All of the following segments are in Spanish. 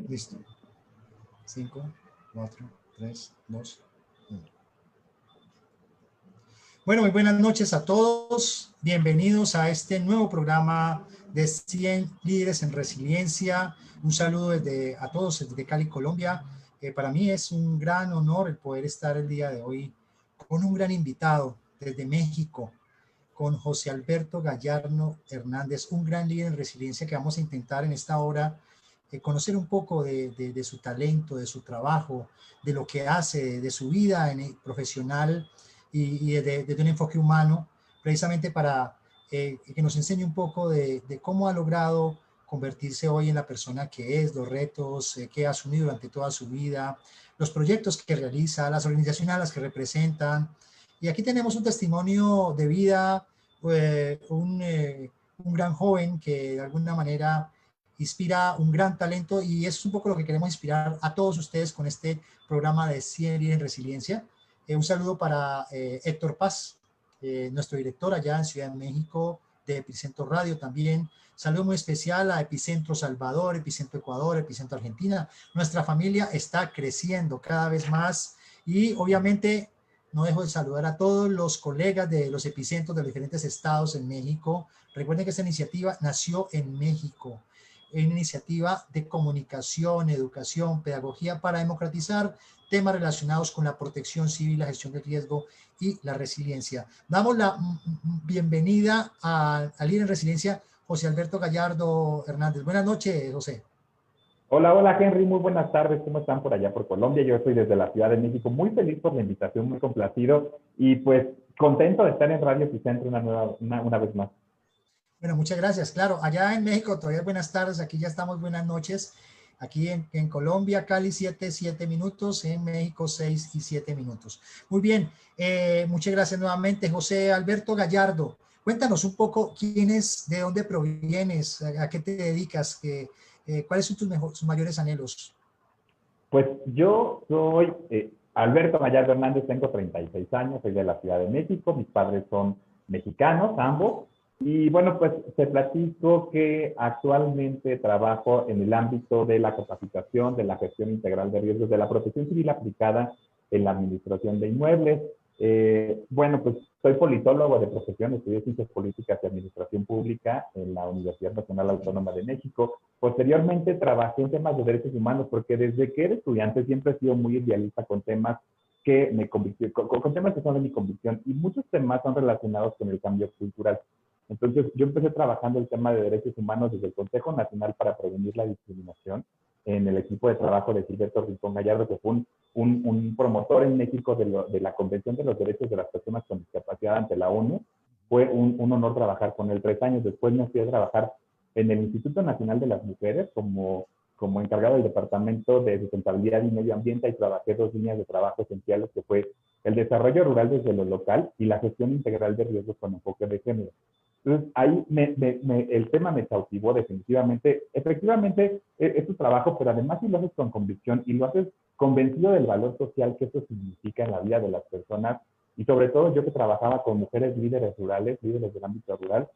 Listo. 5, 4, 3, 2, 1. Bueno, muy buenas noches a todos. Bienvenidos a este nuevo programa de 100 líderes en resiliencia. Un saludo a todos desde Cali, Colombia. Para mí es un gran honor el poder estar el día de hoy con un gran invitado desde México, con José Alberto Gallardo Hernández, un gran líder en resiliencia que vamos a intentar en esta hora conocer un poco de su talento, de su trabajo, de lo que hace, de su vida profesional y de un enfoque humano, precisamente para que nos enseñe un poco de cómo ha logrado convertirse hoy en la persona que es, los retos que ha asumido durante toda su vida, los proyectos que realiza, las organizaciones a las que representan. Y aquí tenemos un testimonio de vida, un gran joven que de alguna manera inspira un gran talento, y eso es un poco lo que queremos inspirar a todos ustedes con este programa de 100 líderes en resiliencia. Un saludo para Héctor Paz, nuestro director allá en Ciudad de México, de Epicentro Radio también. Saludo muy especial a Epicentro Salvador, Epicentro Ecuador, Epicentro Argentina. Nuestra familia está creciendo cada vez más y obviamente no dejo de saludar a todos los colegas de los epicentros de los diferentes estados en México. Recuerden que esta iniciativa nació en México, una iniciativa de comunicación, educación, pedagogía para democratizar temas relacionados con la protección civil, la gestión del riesgo y la resiliencia. Damos la bienvenida al líder en resiliencia, José Alberto Gallardo Hernández. Buenas noches, José. Hola, hola Henry, muy buenas tardes, ¿cómo están por allá por Colombia? Yo estoy desde la Ciudad de México, muy feliz por la invitación, muy complacido y pues contento de estar en Radio Epicentro una vez más. Bueno, muchas gracias. Claro, allá en México todavía buenas tardes, aquí ya estamos buenas noches. Aquí en Colombia, Cali 7 minutos, en México 6 y 7 minutos. Muy bien, muchas gracias nuevamente, José Alberto Gallardo. Cuéntanos un poco quién es, de dónde provienes, a qué te dedicas, cuáles son tus mayores anhelos. Pues yo soy Alberto Gallardo Hernández, tengo 36 años, soy de la Ciudad de México, mis padres son mexicanos, ambos, y bueno, pues te platico que actualmente trabajo en el ámbito de la capacitación, de la gestión integral de riesgos, de la protección civil aplicada en la administración de inmuebles. Bueno, pues soy politólogo de profesión, estudié Ciencias Políticas y Administración Pública en la Universidad Nacional Autónoma de México. Posteriormente trabajé en temas de derechos humanos porque desde que era estudiante siempre he sido muy idealista con temas que me con temas que son de mi convicción, y muchos temas son relacionados con el cambio cultural. Entonces, yo empecé trabajando el tema de derechos humanos desde el Consejo Nacional para Prevenir la Discriminación en el equipo de trabajo de Gilberto Rincón Gallardo, que fue un promotor en México de la Convención de los Derechos de las Personas con Discapacidad ante la ONU. Fue un honor trabajar con él 3 años. Después me fui a trabajar en el Instituto Nacional de las Mujeres como encargado del Departamento de Sustentabilidad y Medio Ambiente, y trabajé 2 líneas de trabajo esenciales, que fue el desarrollo rural desde lo local y la gestión integral de riesgos con enfoque de género. Entonces, ahí el tema me cautivó definitivamente. Efectivamente, es tu trabajo, pero además si lo haces con convicción y lo haces convencido del valor social que eso significa en la vida de las personas, y sobre todo yo que trabajaba con mujeres líderes rurales, líderes del ámbito rural,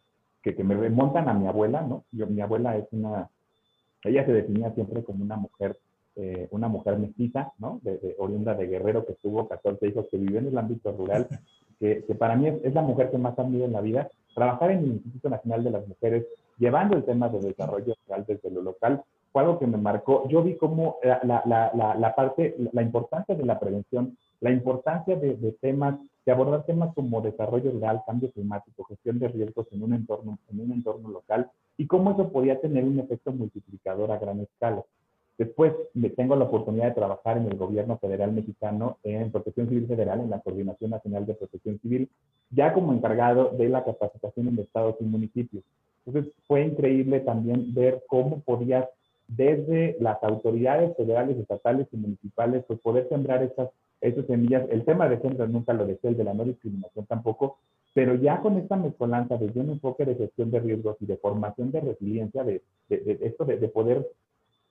que me remontan a mi abuela, ¿no? Mi abuela ella se definía siempre como una mujer mestiza, ¿no? Oriunda de Guerrero, que tuvo 14 hijos, que vivió en el ámbito rural, que para mí es la mujer que más admiro en la vida. Trabajar en el Instituto Nacional de las Mujeres, llevando el tema de desarrollo rural desde lo local, fue algo que me marcó. Yo vi cómo la importancia de la prevención, la importancia de abordar temas como desarrollo rural, cambio climático, gestión de riesgos en un entorno local, y cómo eso podía tener un efecto multiplicador a gran escala. Después tengo la oportunidad de trabajar en el gobierno federal mexicano en Protección Civil Federal, en la Coordinación Nacional de Protección Civil, ya como encargado de la capacitación en estados y municipios. Entonces fue increíble también ver cómo podías, desde las autoridades federales, estatales y municipales, pues poder sembrar esas semillas. El tema de género nunca lo dejé, el de la no discriminación tampoco, pero ya con esta mezcolanza desde un enfoque de gestión de riesgos y de formación de resiliencia, de poder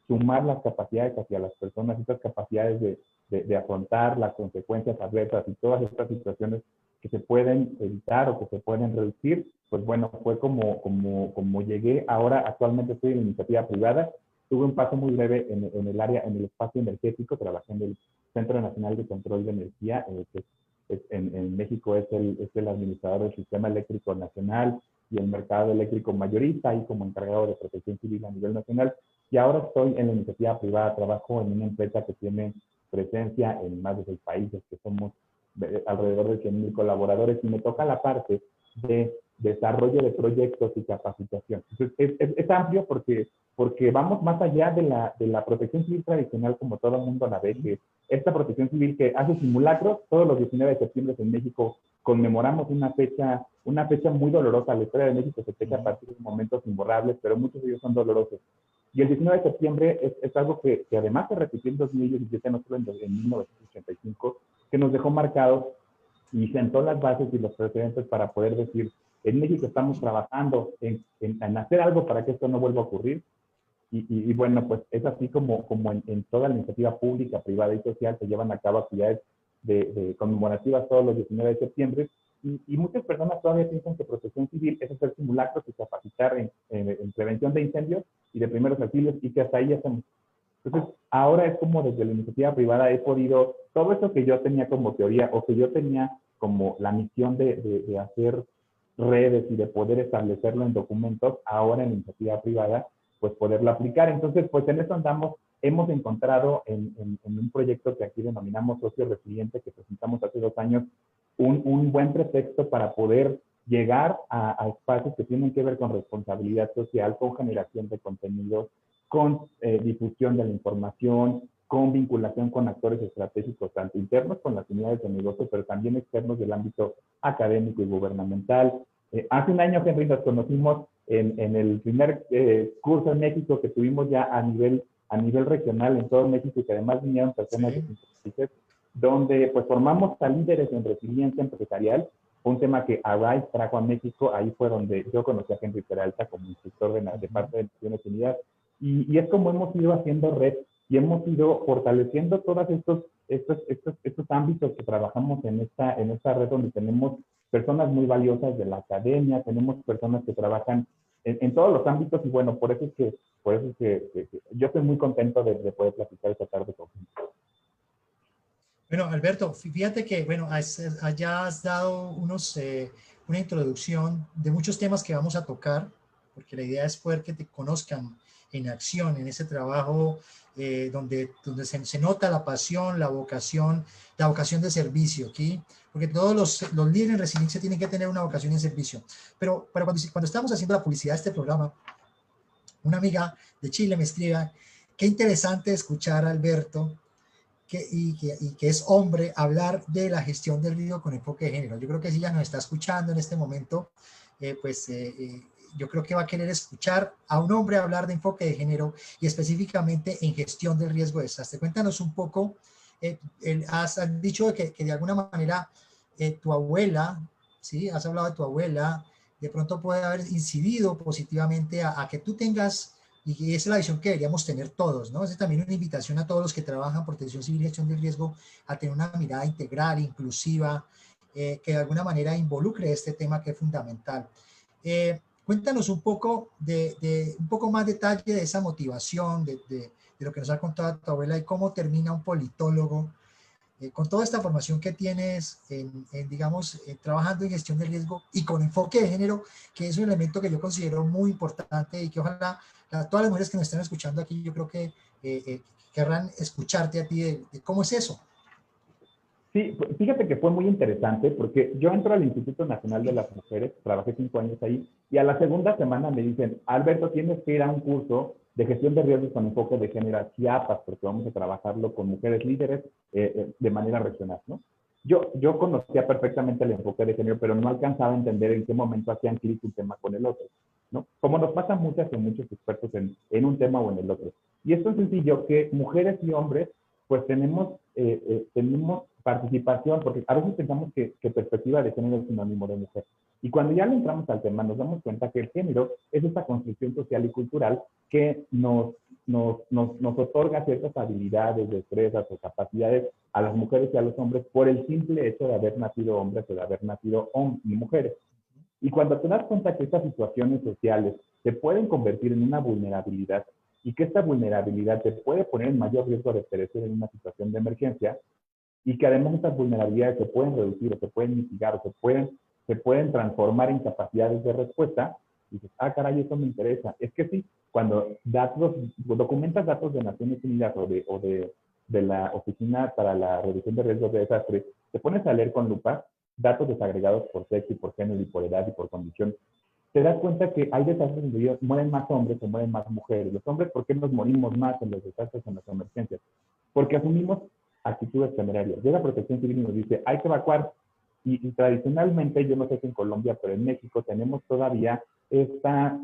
sumar las capacidades hacia las personas, estas capacidades de afrontar las consecuencias adversas y todas estas situaciones que se pueden evitar o que se pueden reducir, pues bueno, fue como llegué. Ahora actualmente estoy en iniciativa privada tuve un paso muy breve en el área, en el espacio energético, trabajé en el Centro Nacional de Control de Energía, que en México es el administrador del Sistema Eléctrico Nacional y el mercado eléctrico mayorista, y como encargado de protección civil a nivel nacional. Y ahora estoy en la iniciativa privada, trabajo en una empresa que tiene presencia en más de 6 países, que somos alrededor de 100,000 colaboradores, y me toca la parte de desarrollo de proyectos y capacitación. Entonces, es amplio porque vamos más allá de la protección civil tradicional, como todo el mundo la ve, que esta protección civil que hace simulacros. Todos los 19 de septiembre en México conmemoramos una fecha muy dolorosa. La historia de México se fecha a partir de momentos imborrables, pero muchos de ellos son dolorosos. Y el 19 de septiembre es algo que además se repitió en 2017, no solo en 1985, que nos dejó marcados y sentó las bases y los precedentes para poder decir, en México estamos trabajando en hacer algo para que esto no vuelva a ocurrir. Y bueno, pues es así como en toda la iniciativa pública, privada y social se llevan a cabo actividades de conmemorativas todos los 19 de septiembre. Y muchas personas todavía piensan que protección civil es hacer simulacros y capacitar en prevención de incendios y de primeros auxilios, y que hasta ahí hacemos. Entonces, ahora es como desde la iniciativa privada he podido, todo eso que yo tenía como teoría, o que yo tenía como la misión de hacer redes y de poder establecerlo en documentos, ahora en la iniciativa privada, pues poderlo aplicar. Entonces, pues en eso andamos. Hemos encontrado en un proyecto que aquí denominamos Socio Resiliente, que presentamos hace 2 años, un buen pretexto para poder llegar a espacios que tienen que ver con responsabilidad social, con generación de contenidos, con difusión de la información, con vinculación con actores estratégicos, tanto internos con las unidades de negocio, pero también externos del ámbito académico y gubernamental. Hace un año, Henry, nos conocimos en el primer curso en México que tuvimos ya a nivel regional en todo México, y que además vinieron personas de 5 países, donde pues formamos a líderes en resiliencia empresarial. Fue un tema que Arise trajo a México. Ahí fue donde yo conocí a Henry Peralta como instructor de parte de Naciones Unidas, y es como hemos ido haciendo red y hemos ido fortaleciendo todos estos ámbitos que trabajamos en esta red, donde tenemos personas muy valiosas de la academia, tenemos personas que trabajan en todos los ámbitos. Y bueno, por eso es que yo estoy muy contento de poder platicar esta tarde contigo. Bueno, Alberto, fíjate que, bueno, allá has dado una introducción de muchos temas que vamos a tocar, porque la idea es poder que te conozcan en acción, en ese trabajo donde se nota la pasión, la vocación de servicio, ¿sí? Porque todos los líderes en resiliencia tienen que tener una vocación en servicio. Pero cuando estamos haciendo la publicidad de este programa, una amiga de Chile me escribe, qué interesante escuchar a Alberto, y que es hombre, hablar de la gestión del riesgo con enfoque de género. Yo creo que si ella nos está escuchando en este momento, yo creo que va a querer escuchar a un hombre hablar de enfoque de género y específicamente en gestión del riesgo de desastre. Cuéntanos un poco, has dicho que de alguna manera tu abuela, ¿sí? Has hablado de tu abuela, de pronto puede haber incidido positivamente a que tú tengas, y esa es la visión que deberíamos tener todos, ¿no? Es también una invitación a todos los que trabajan protección civil y gestión del riesgo a tener una mirada integral, inclusiva, que de alguna manera involucre este tema que es fundamental. Cuéntanos un poco un poco más detalle de esa motivación, de lo que nos ha contado tu abuela, y cómo termina un politólogo con toda esta formación que tienes digamos, trabajando en gestión de riesgo y con enfoque de género, que es un elemento que yo considero muy importante y que ojalá todas las mujeres que nos están escuchando aquí, yo creo que querrán escucharte a ti de cómo es eso. Sí, fíjate que fue muy interesante porque yo entro al Instituto Nacional de las Mujeres, trabajé 5 años ahí, y a la segunda semana me dicen, Alberto, tienes que ir a un curso de gestión de riesgos con enfoque de género a Chiapas, porque vamos a trabajarlo con mujeres líderes de manera regional, ¿no? Yo conocía perfectamente el enfoque de género, pero no alcanzaba a entender en qué momento hacían clic un tema con el otro, ¿no? Como nos pasa muchos expertos en un tema o en el otro. Y es tan sencillo que mujeres y hombres, pues tenemos participación, porque a veces pensamos que perspectiva de género es sinónimo de mujer. Y cuando ya le entramos al tema, nos damos cuenta que el género es esta construcción social y cultural que nos otorga ciertas habilidades, destrezas o capacidades a las mujeres y a los hombres por el simple hecho de haber nacido hombres o de haber nacido mujeres. Y cuando te das cuenta que estas situaciones sociales se pueden convertir en una vulnerabilidad y que esta vulnerabilidad te puede poner en mayor riesgo de perecer en una situación de emergencia, y que además estas vulnerabilidades se pueden reducir o se pueden mitigar o se pueden transformar en capacidades de respuesta, y dices, ah, caray, eso me interesa. Es que sí, cuando documentas datos de Naciones Unidas de la Oficina para la Reducción de Riesgos de Desastres, te pones a leer con lupa datos desagregados por sexo y por género y por edad y por condición, te das cuenta que hay desastres donde mueren más hombres o mueren más mujeres. Los hombres, ¿por qué nos morimos más en los desastres, en las emergencias? Porque asumimos actitudes temerarias. Llega Protección Civil y nos dice, hay que evacuar. Y tradicionalmente, yo no sé si en Colombia, pero en México tenemos todavía esta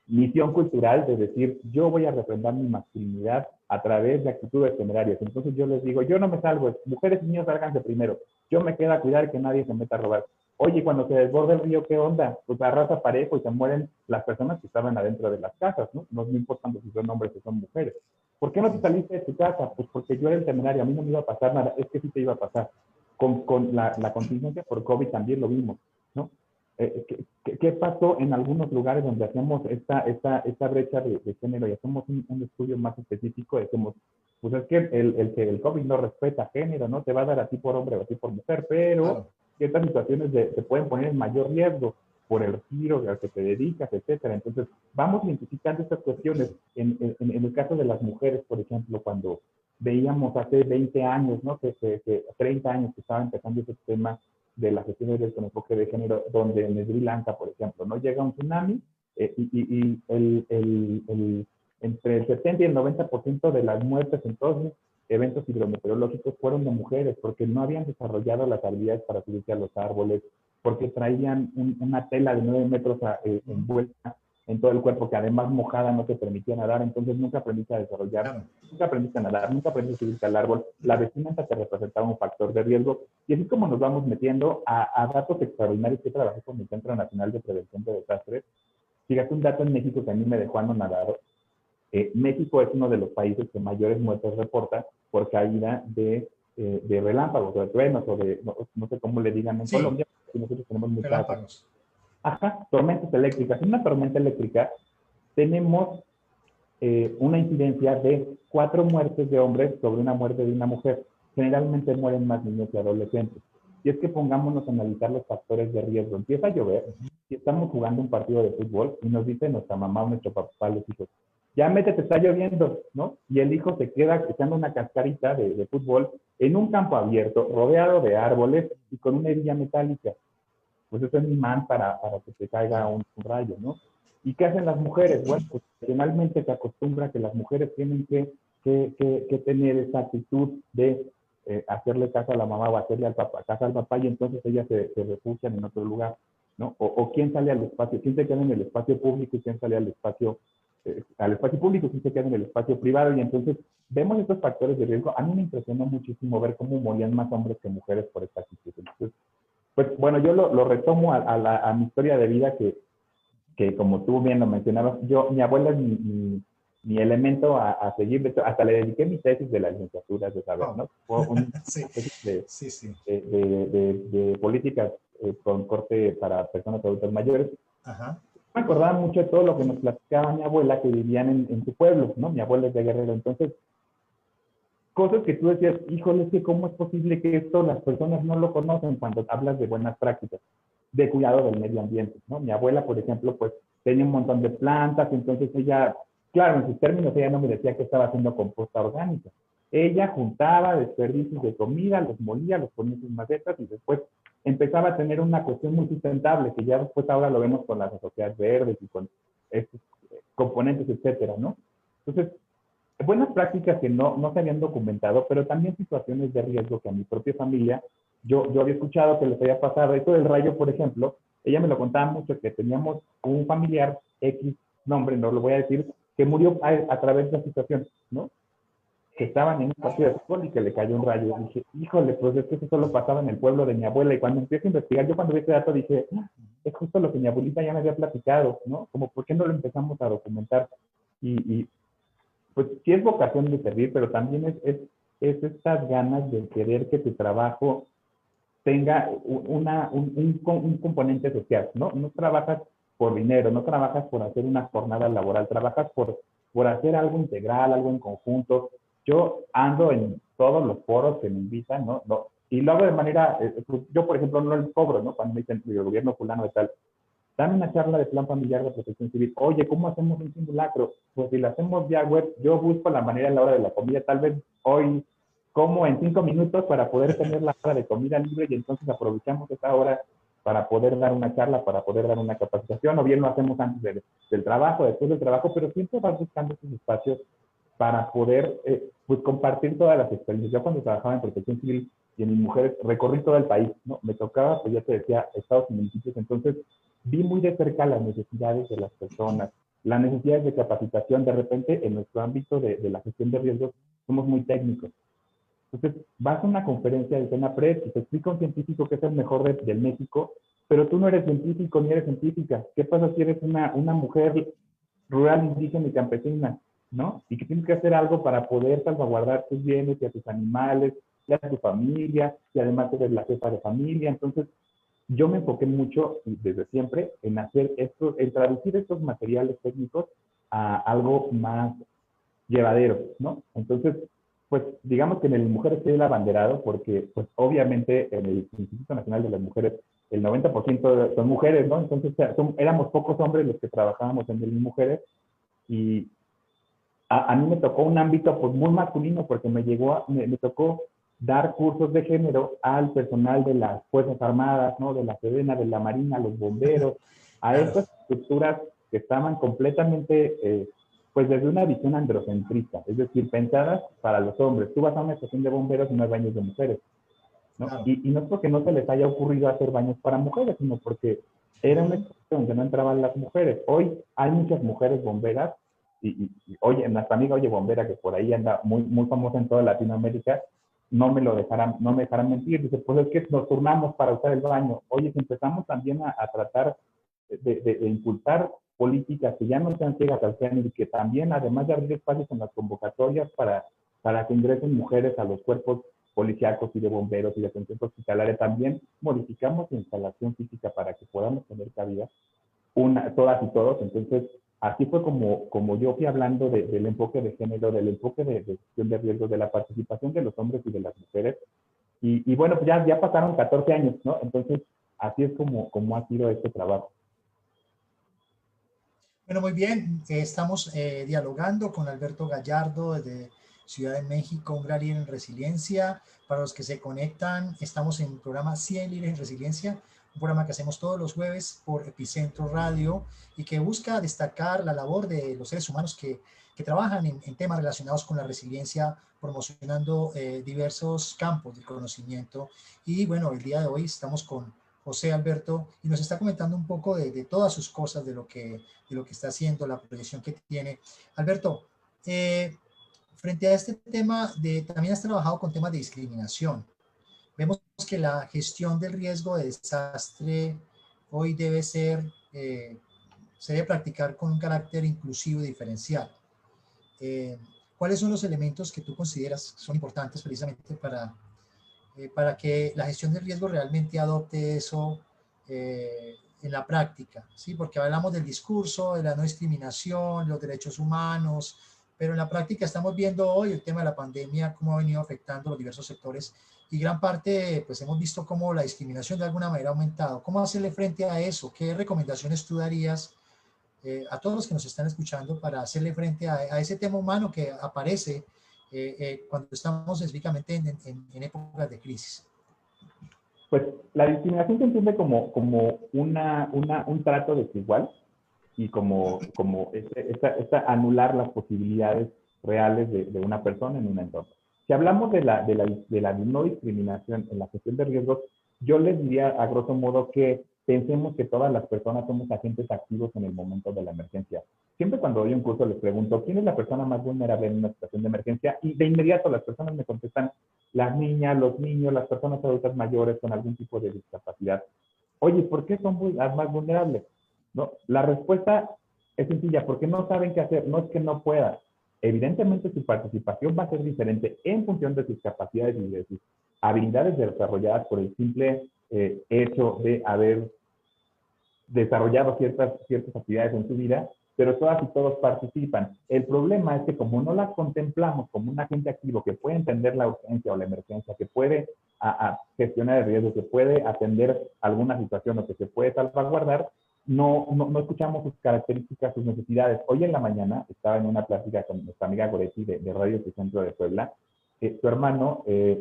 misión cultural de decir, yo voy a refrendar mi masculinidad a través de actitudes temerarias. Entonces yo les digo, yo no me salgo, mujeres y niños sálganse primero, yo me quedo a cuidar que nadie se meta a robar. Oye, cuando se desborda el río, ¿qué onda? Pues arrasa parejo y se mueren las personas que estaban adentro de las casas, ¿no? No importando si son hombres o son mujeres. ¿Por qué no te saliste de tu casa? Pues porque yo era el temerario, a mí no me iba a pasar nada, es que sí te iba a pasar. Con la contingencia por COVID también lo vimos, ¿no? ¿Qué pasó en algunos lugares donde hacemos esta brecha de género y hacemos un estudio más específico? Decimos, pues es que el COVID no respeta género, ¿no? Te va a dar a ti por hombre o a ti por mujer, pero Claro. ciertas situaciones te pueden poner en mayor riesgo por el giro al que te dedicas, etcétera. Entonces, vamos identificando estas cuestiones. En el caso de las mujeres, por ejemplo, cuando veíamos hace 20 años, ¿no? 30 años que estaba empezando ese tema de las gestiones con enfoque de género, donde en Sri Lanka, por ejemplo, no llega un tsunami y entre el 70 y el 90% de las muertes en todos los eventos hidrometeorológicos fueron de mujeres, porque no habían desarrollado las habilidades para subirse a los árboles, porque traían una tela de 9 metros envuelta en todo el cuerpo, que además mojada no te permitía nadar, entonces nunca aprendiste a desarrollar, claro, nunca aprendiste a nadar, nunca aprendiste a subirte al árbol, la vestimenta te representaba un factor de riesgo, y así como nos vamos metiendo a datos extraordinarios que trabajé con el Centro Nacional de Prevención de Desastres. Fíjate un dato en México que a mí me dejó anonadado. México es uno de los países que mayores muertes reporta por caída de relámpagos, o de truenos, o de, no sé cómo le digan en Colombia, porque nosotros tenemos muchas relámpagos. Ajá, tormentas eléctricas. En una tormenta eléctrica tenemos una incidencia de 4 muertes de hombres sobre una muerte de una mujer. Generalmente mueren más niños y adolescentes. Y es que pongámonos a analizar los factores de riesgo. Empieza a llover y estamos jugando un partido de fútbol y nos dice nuestra mamá o nuestro papá, los hijos, ya métete, está lloviendo, ¿no? Y el hijo se queda echando una cascarita de fútbol en un campo abierto, rodeado de árboles y con una hebilla metálica. Pues eso es un imán para que te caiga un rayo, ¿no? ¿Y qué hacen las mujeres? Bueno, pues finalmente se acostumbra que las mujeres tienen que tener esa actitud de hacerle caso a la mamá o hacerle caso al papá, y entonces ellas se refugian en otro lugar, ¿no? O quién sale al espacio, quién se queda en el espacio público y quién sale al espacio público, quién se queda en el espacio privado, y entonces vemos estos factores de riesgo. A mí me impresionó muchísimo ver cómo morían más hombres que mujeres por esta actitud. Entonces, pues bueno, yo lo retomo a mi historia de vida, que como tú bien lo mencionabas, mi abuela es mi elemento a seguir. De hecho, hasta le dediqué mi tesis de la licenciatura de saber, ¿no? Fue una tesis de políticas con corte para personas adultas mayores. Ajá. Me acordaba mucho de todo lo que nos platicaba mi abuela, que vivían en su pueblo, ¿no? Mi abuela es de Guerrero, entonces cosas que tú decías, híjole, es que cómo es posible que esto las personas no lo conocen cuando hablas de buenas prácticas, de cuidado del medio ambiente, ¿no? Mi abuela, por ejemplo, pues tenía un montón de plantas, entonces ella, claro, en sus términos, ella no me decía que estaba haciendo composta orgánica. Ella juntaba desperdicios de comida, los molía, los ponía en sus macetas y después empezaba a tener una cuestión muy sustentable, que ya después ahora lo vemos con las sociedades verdes y con estos componentes, etcétera, ¿no? Entonces, buenas prácticas que no se habían documentado, pero también situaciones de riesgo que a mi propia familia, yo había escuchado que les había pasado. Esto del rayo, por ejemplo, ella me lo contaba mucho, que teníamos un familiar, X nombre, no lo voy a decir, que murió a través de la situación, ¿no? Que estaban en un partido de fútbol y que le cayó un rayo. Y dije, híjole, pues es que eso solo pasaba en el pueblo de mi abuela. Y cuando empecé a investigar, yo cuando vi este dato dije, es justo lo que mi abuelita ya me había platicado, ¿no? Como, ¿por qué no lo empezamos a documentar? Y pues sí es vocación de servir, pero también es estas ganas de querer que tu trabajo tenga un componente social, ¿no? No trabajas por dinero, no trabajas por hacer una jornada laboral, trabajas por por hacer algo integral, algo en conjunto. Yo ando en todos los foros que me invitan, ¿no? Y lo hago de manera, pues, yo por ejemplo no les cobro, ¿no? Cuando me dicen el gobierno fulano de tal, dame una charla de plan familiar de protección civil. Oye, ¿cómo hacemos un simulacro? Pues si lo hacemos vía web, yo busco la manera en la hora de la comida, tal vez hoy como en 5 minutos para poder tener la hora de comida libre y entonces aprovechamos esa hora para poder dar una charla, para poder dar una capacitación, o bien lo hacemos antes del trabajo, después del trabajo, pero siempre vas buscando esos espacios para poder pues compartir todas las experiencias. Yo cuando trabajaba en protección civil y en mis mujeres, recorrí todo el país, ¿no? Me tocaba, pues ya te decía, estados y municipios, entonces vi muy de cerca las necesidades de las personas, las necesidades de capacitación. De repente, en nuestro ámbito de la gestión de riesgos, somos muy técnicos. Entonces, vas a una conferencia de CENAPRED y te explica un científico que es el mejor del México, pero tú no eres científico ni eres científica. ¿Qué pasa si eres una mujer rural, indígena y campesina, ¿no? Y que tienes que hacer algo para poder salvaguardar tus bienes y a tus animales, y a tu familia, y además eres la jefa de familia. Entonces, yo me enfoqué mucho desde siempre en hacer esto, en traducir estos materiales técnicos a algo más llevadero, ¿no? Entonces, pues digamos que en el Mujeres soy el abanderado porque, pues obviamente en el Instituto Nacional de las Mujeres el 90% son mujeres, ¿no? Entonces éramos pocos hombres los que trabajábamos en el Mujeres y a mí me tocó un ámbito pues muy masculino porque me tocó dar cursos de género al personal de las Fuerzas Armadas, ¿no? De la Sedena, de la Marina, los bomberos, a Claro. estas estructuras que estaban completamente, pues desde una visión androcentrista, es decir, pensadas para los hombres. Tú vas a una estación de bomberos y no hay baños de mujeres, ¿no? Claro. Y no es porque no se les haya ocurrido hacer baños para mujeres, sino porque era una estación donde no entraban las mujeres. Hoy hay muchas mujeres bomberas y oye, nuestra amiga Oye Bombera, que por ahí anda muy, muy famosa en toda Latinoamérica, no me dejarán mentir. Dice, pues es que nos turnamos para usar el baño. Oye, si empezamos también a tratar de impulsar políticas que ya no sean ciegas al género y que también, además de abrir espacios en las convocatorias para que ingresen mujeres a los cuerpos policíacos y de bomberos y de atención hospitalaria, también modificamos la instalación física para que podamos tener cabida todas y todos. Entonces, así fue como yo fui hablando del enfoque de género, del enfoque de gestión de riesgos, de la participación de los hombres y de las mujeres. Y bueno, pues ya pasaron 14 años, ¿no? Entonces, así es como ha sido este trabajo. Bueno, muy bien. Estamos dialogando con Alberto Gallardo desde Ciudad de México, un gran líder en resiliencia. Para los que se conectan, estamos en el programa 100 líderes en resiliencia, un programa que hacemos todos los jueves por Epicentro Radio y que busca destacar la labor de los seres humanos que trabajan en temas relacionados con la resiliencia, promocionando diversos campos del conocimiento. Y bueno, el día de hoy estamos con José Alberto y nos está comentando un poco de todas sus cosas, de lo que está haciendo, la proyección que tiene. Alberto, frente a este tema, también has trabajado con temas de discriminación. Vemos que la gestión del riesgo de desastre hoy se debe practicar con un carácter inclusivo y diferencial. ¿Cuáles son los elementos que tú consideras son importantes precisamente para que la gestión del riesgo realmente adopte eso en la práctica? ¿Sí? Porque hablamos del discurso, de la no discriminación, los derechos humanos, pero en la práctica estamos viendo hoy el tema de la pandemia, cómo ha venido afectando los diversos sectores y gran parte, pues hemos visto cómo la discriminación de alguna manera ha aumentado. ¿Cómo hacerle frente a eso? ¿Qué recomendaciones tú darías a todos los que nos están escuchando para hacerle frente a ese tema humano que aparece cuando estamos específicamente en épocas de crisis? Pues la discriminación se entiende como un trato desigual y como anular las posibilidades reales de una persona en un entorno. Si hablamos de la no discriminación en la gestión de riesgos, yo les diría a grosso modo que pensemos que todas las personas somos agentes activos en el momento de la emergencia. Siempre cuando doy un curso les pregunto, ¿quién es la persona más vulnerable en una situación de emergencia? Y de inmediato las personas me contestan, las niñas, los niños, las personas adultas mayores con algún tipo de discapacidad. Oye, ¿por qué son las más vulnerables? ¿No? La respuesta es sencilla, porque no saben qué hacer, no es que no puedan. Evidentemente su participación va a ser diferente en función de sus capacidades y de sus habilidades desarrolladas por el simple hecho de haber desarrollado ciertas actividades en su vida, pero todas y todos participan. El problema es que como no las contemplamos como un agente activo que puede entender la urgencia o la emergencia, que puede gestionar el riesgo, que puede atender alguna situación o que se puede salvaguardar, no escuchamos sus características, sus necesidades. Hoy en la mañana estaba en una plática con nuestra amiga Goretti de Radio Epicentro de Puebla. Su hermano es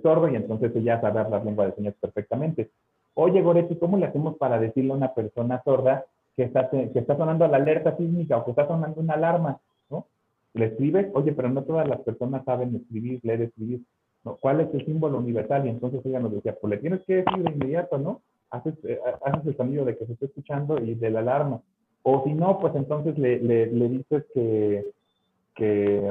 sordo y entonces ella sabe hablar lengua de señas perfectamente. Oye, Goretti, ¿cómo le hacemos para decirle a una persona sorda que está sonando la alerta sísmica o que está sonando una alarma? ¿No? Le escribes, oye, pero no todas las personas saben escribir, leer, escribir. ¿No? ¿Cuál es el símbolo universal? Y entonces ella nos decía, pues le tienes que decir de inmediato, ¿no? Haces el sonido de que se está escuchando y de la alarma. O si no, pues entonces le dices que hay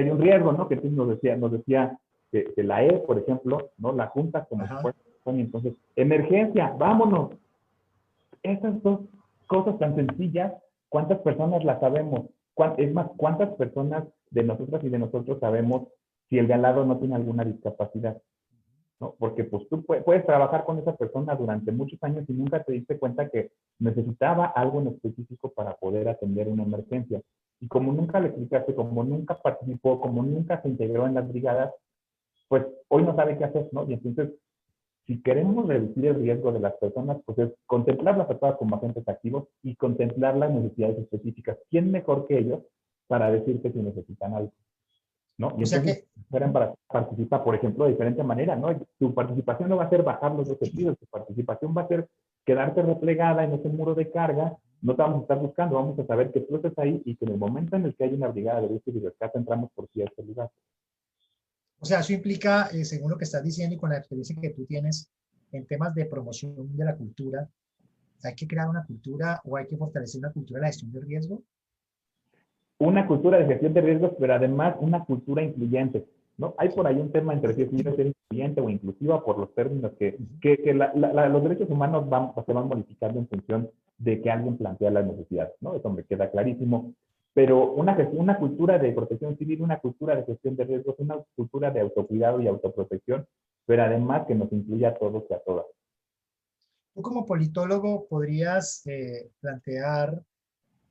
un riesgo, ¿no? Que nos decía que la E, por ejemplo, ¿no? La junta como si fuera, y entonces, emergencia, vámonos. Esas dos cosas tan sencillas, ¿cuántas personas las sabemos? Es más, ¿cuántas personas de nosotras y de nosotros sabemos si el de al lado no tiene alguna discapacidad? ¿No? Porque pues tú puedes trabajar con esa persona durante muchos años y nunca te diste cuenta que necesitaba algo en específico para poder atender una emergencia. Y como nunca le explicaste, como nunca participó, como nunca se integró en las brigadas, pues hoy no sabe qué hacer, ¿no? Y entonces, si queremos reducir el riesgo de las personas, pues es contemplarlas a todas como agentes activos y contemplar las necesidades específicas. ¿Quién mejor que ellos para decirte si necesitan algo? ¿No? Y O sea entonces que, participa, por ejemplo, de diferente manera, ¿no? Tu participación no va a ser bajar los dos sentidos, tu participación va a ser quedarte replegada en ese muro de carga, no te vamos a estar buscando, vamos a saber que tú estás ahí y que en el momento en el que hay una brigada de búsqueda y rescate entramos por ti a este lugar. o sea, eso implica, según lo que estás diciendo y con la experiencia que tú tienes en temas de promoción de la cultura, hay que crear una cultura o hay que fortalecer una cultura de la gestión de riesgo. Una cultura de gestión de riesgos, pero además una cultura incluyente, ¿no? Hay por ahí un tema entre si debe ser incluyente o inclusiva por los términos que los derechos humanos se van modificando en función de que alguien plantea las necesidades, ¿no? Eso me queda clarísimo. Pero una cultura de protección civil, una cultura de gestión de riesgos, una cultura de autocuidado y autoprotección, pero además que nos incluya a todos y a todas. Tú como politólogo podrías plantear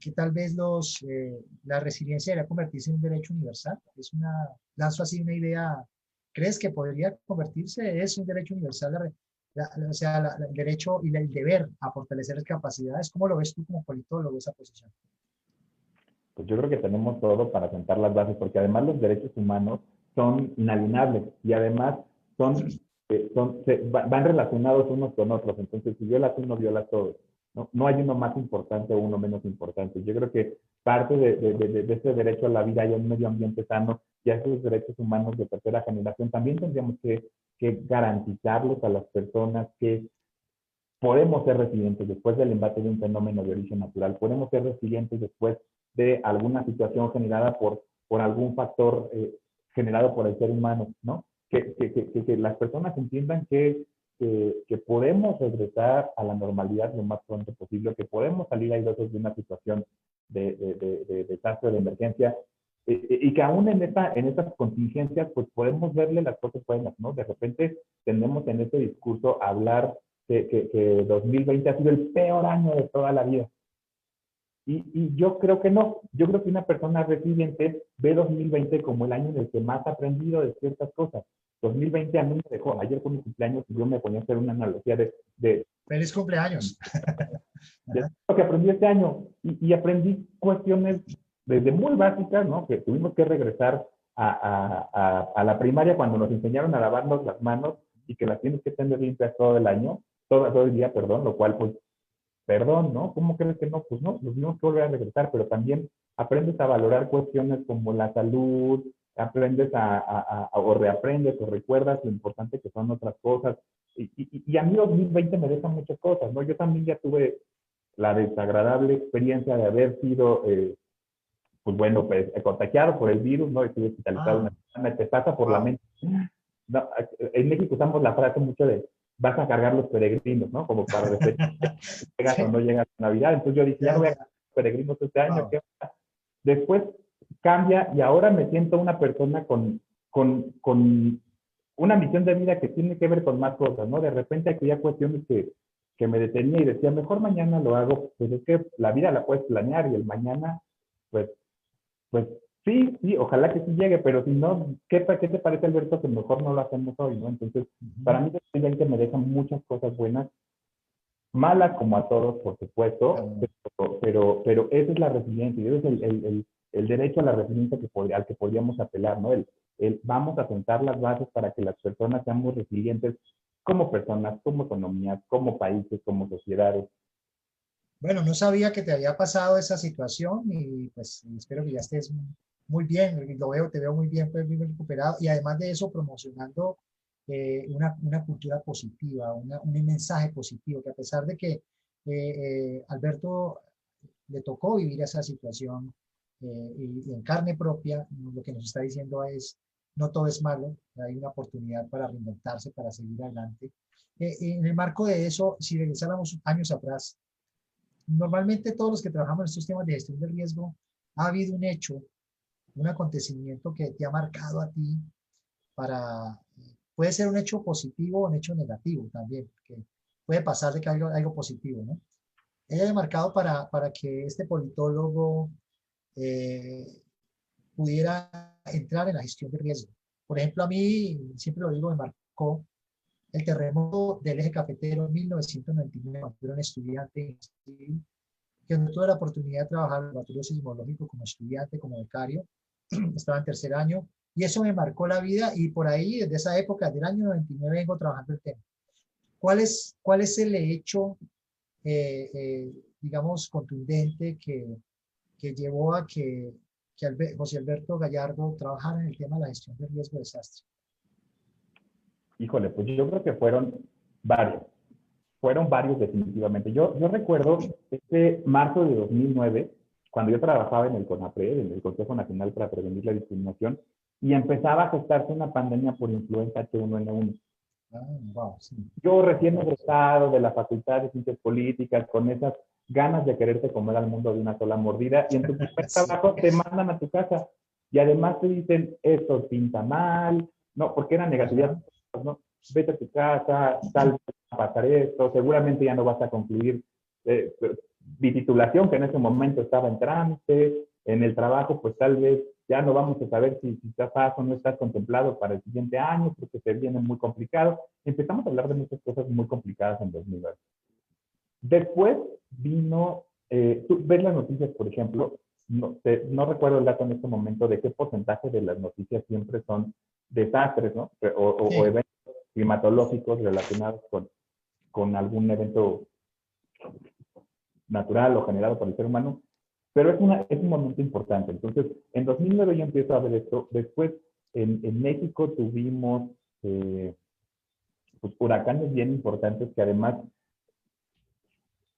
que tal vez la resiliencia debería convertirse en un derecho universal. Lanzo así una idea. ¿Crees que podría convertirse? ¿Es un derecho universal? O sea, el derecho y el deber a fortalecer las capacidades. ¿Cómo lo ves tú como politólogo esa posición? Pues yo creo que tenemos todo para sentar las bases, porque además los derechos humanos son inalienables y además van relacionados unos con otros. Entonces, si violas uno, viola todo. No hay uno más importante o uno menos importante. Yo creo que parte de ese derecho a la vida y a un medio ambiente sano y a esos derechos humanos de tercera generación también tendríamos que garantizarlos a las personas que podemos ser resilientes después del embate de un fenómeno de origen natural, podemos ser resilientes después de alguna situación generada por algún factor generado por el ser humano, ¿no? Que las personas entiendan que podemos regresar a la normalidad lo más pronto posible, que podemos salir airosos de una situación de desastre, de emergencia, y que aún en estas contingencias, pues podemos verle las cosas buenas, ¿no? De repente tendemos en este discurso a hablar que 2020 ha sido el peor año de toda la vida. Y yo creo que no. Yo creo que una persona resiliente ve 2020 como el año en el que más ha aprendido de ciertas cosas. 2020 a mí me dejó, ayer fue mi cumpleaños y yo me ponía a hacer una analogía de ¡Feliz cumpleaños! lo que aprendí este año. Y aprendí cuestiones desde muy básicas, ¿no? Que tuvimos que regresar a la primaria cuando nos enseñaron a lavarnos las manos y que las tienes que tener limpias todo el año, todo el día, perdón, lo cual, pues, perdón, ¿no? ¿Cómo crees que no? Pues no, nos tuvimos que volver a regresar, pero también aprendes a valorar cuestiones como la salud, aprendes o reaprendes o recuerdas lo importante que son otras cosas. Y a mí 2020 me deja muchas cosas, ¿no? Yo también ya tuve la desagradable experiencia de haber sido, pues bueno, pues contagiado por el virus, ¿no? Estuve hospitalizado una semana, te pasa por la mente. No, en México usamos la frase mucho de vas a cargar los peregrinos, ¿no? Como para decir, llegas o no llegas a Navidad. Entonces yo dije, ya no voy a cargar los peregrinos este año. ¿Qué? Después cambia y ahora me siento una persona con una misión de vida que tiene que ver con más cosas, ¿no? De repente hay ya cuestiones que me detenía y decía, mejor mañana lo hago, pues es que la vida la puedes planear y el mañana, pues, pues sí, sí, ojalá que sí llegue, pero si no, ¿qué te parece, Alberto, que mejor no lo hacemos hoy, ¿no? Entonces, para mí, que me dejan muchas cosas buenas, malas como a todos, por supuesto, pero esa es la resiliencia, y ese es el derecho a la resiliencia al que podríamos apelar, ¿no? Vamos a sentar las bases para que las personas seamos resilientes como personas, como economías, como países, como sociedades. Bueno, no sabía que te había pasado esa situación y pues espero que ya estés muy bien. Lo veo, te veo muy bien, pues bien recuperado y además de eso promocionando una cultura positiva, un mensaje positivo, que a pesar de que Alberto le tocó vivir esa situación y en carne propia, lo que nos está diciendo es, no todo es malo, hay una oportunidad para reinventarse, para seguir adelante. En el marco de eso, si regresáramos años atrás, normalmente todos los que trabajamos en estos temas de gestión de riesgo, ha habido un hecho, un acontecimiento que te ha marcado a ti para, puede ser un hecho positivo o un hecho negativo también, que puede pasar de que algo positivo, ¿no? Ella ha marcado para que este politólogo eh, pudiera entrar en la gestión de riesgo. Por ejemplo, a mí, siempre lo digo, me marcó el terremoto del eje cafetero en 1999, cuando era un estudiante que tuve la oportunidad de trabajar en el laboratorio sismológico como estudiante, como becario, estaba en tercer año, y eso me marcó la vida y por ahí, desde esa época, del año 99, vengo trabajando el tema. Cuál es el hecho, digamos, contundente que llevó a que José Alberto Gallardo trabajara en el tema de la gestión de riesgo de desastre? Híjole, pues yo creo que fueron varios definitivamente. Yo recuerdo este marzo de 2009, cuando yo trabajaba en el CONAPRED, en el Consejo Nacional para Prevenir la Discriminación, y empezaba a gestarse una pandemia por influenza H1N1. Wow, sí. Yo recién egresado de la Facultad de Ciencias Políticas, con esas ganas de quererte comer al mundo de una sola mordida, y en tu primer trabajo te mandan a tu casa, y además te dicen, esto pinta mal, no, porque era negatividad, ¿no? Vete a tu casa, tal vez va a pasar esto, seguramente ya no vas a concluir mi titulación, que en ese momento estaba en trámite, en el trabajo, pues tal vez ya no vamos a saber si estás o no estás contemplado para el siguiente año, porque se viene muy complicado. Empezamos a hablar de muchas cosas muy complicadas en 2009. Después vino, tú ves las noticias, por ejemplo, no recuerdo el dato en este momento de qué porcentaje de las noticias siempre son desastres, ¿no? O eventos climatológicos relacionados con algún evento natural o generado por el ser humano, pero es un momento importante. Entonces, en 2009 yo empiezo a ver esto. Después, en México tuvimos pues, huracanes bien importantes que además,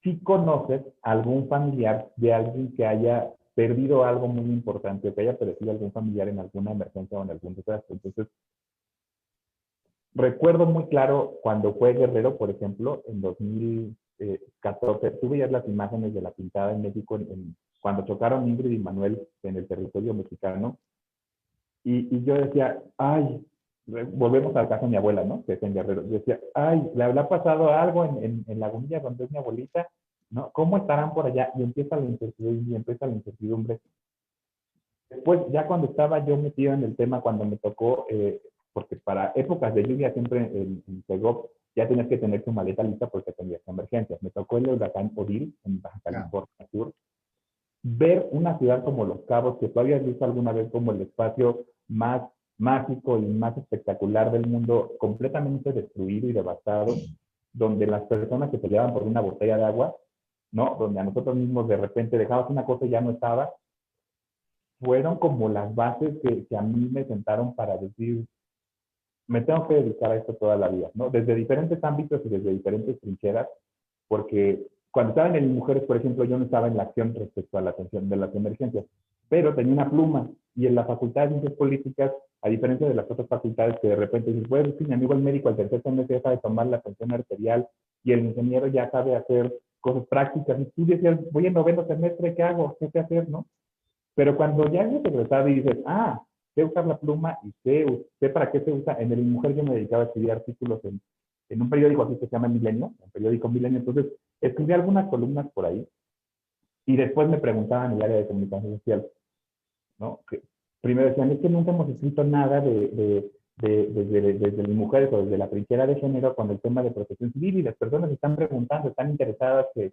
si conoces algún familiar de alguien que haya perdido algo muy importante o que haya perdido algún familiar en alguna emergencia o en algún desastre. Entonces, recuerdo muy claro cuando fue Guerrero, por ejemplo, en 2014, tú veías las imágenes de la pintada en México cuando chocaron Ingrid y Manuel en el territorio mexicano, y yo decía, ay, volvemos al caso de mi abuela, ¿no? Que es en Guerrero. Yo decía, ay, le habrá pasado algo en Lagunilla, donde es mi abuelita, ¿no? ¿Cómo estarán por allá? Y empieza la incertidumbre, y empieza la incertidumbre. Después, ya cuando estaba yo metido en el tema, cuando me tocó, porque para épocas de lluvia siempre en Segov ya tenías que tener tu maleta lista porque tenías emergencias. Me tocó el huracán Odil en Baja California Sur. Ver una ciudad como Los Cabos, que tú habías visto alguna vez como el espacio más mágico y más espectacular del mundo, completamente destruido y devastado, donde las personas se peleaban por una botella de agua, ¿no? Donde a nosotros mismos de repente dejabas una cosa y ya no estaba, fueron como las bases que a mí me sentaron para decir, me tengo que dedicar a esto toda la vida, ¿no? Desde diferentes ámbitos y desde diferentes trincheras, porque cuando estaba en el Mujeres, por ejemplo, yo no estaba en la acción respecto a la atención de las emergencias, pero tenía una pluma, y en la Facultad de Ciencias Políticas, a diferencia de las otras facultades que de repente dices, bueno, sí, mi amigo el médico al tercer semestre ya sabe tomar la tensión arterial, y el ingeniero ya sabe hacer cosas prácticas, y tú decías, voy en noveno semestre, ¿qué hago? ¿Qué sé hacer, no? Pero cuando ya eres egresado y dices, sé usar la pluma y sé para qué se usa, en el Mujer yo me dedicaba a escribir artículos en un periódico aquí que se llama Milenio, un periódico Milenio. Entonces, escribí algunas columnas por ahí y después me preguntaban en el área de comunicación social, ¿no? Que primero decían, es que nunca hemos escrito nada desde las mujeres o desde la trinchera de género con el tema de protección civil, y las personas están preguntando, están interesadas que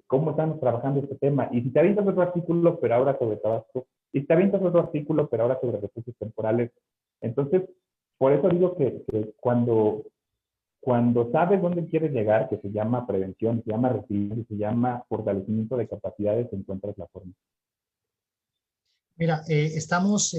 cómo estamos trabajando este tema. Y si te avientas otro artículo, pero ahora sobre Tabasco, y si te avientas otro artículo, pero ahora sobre refugios temporales. Entonces, por eso digo que cuando sabes dónde quieres llegar, que se llama prevención, se llama resiliencia, se llama fortalecimiento de capacidades, encuentras la forma. Mira, estamos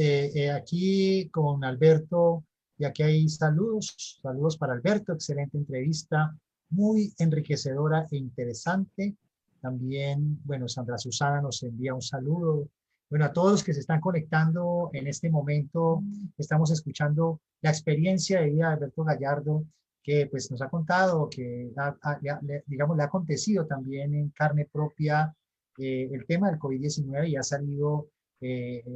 aquí con Alberto y aquí hay saludos, saludos para Alberto, excelente entrevista, muy enriquecedora e interesante. También, bueno, Sandra Susana nos envía un saludo. Bueno, a todos los que se están conectando en este momento, estamos escuchando la experiencia de vida de Alberto Gallardo, que pues nos ha contado, que digamos, le ha acontecido también en carne propia el tema del COVID-19 y ha salido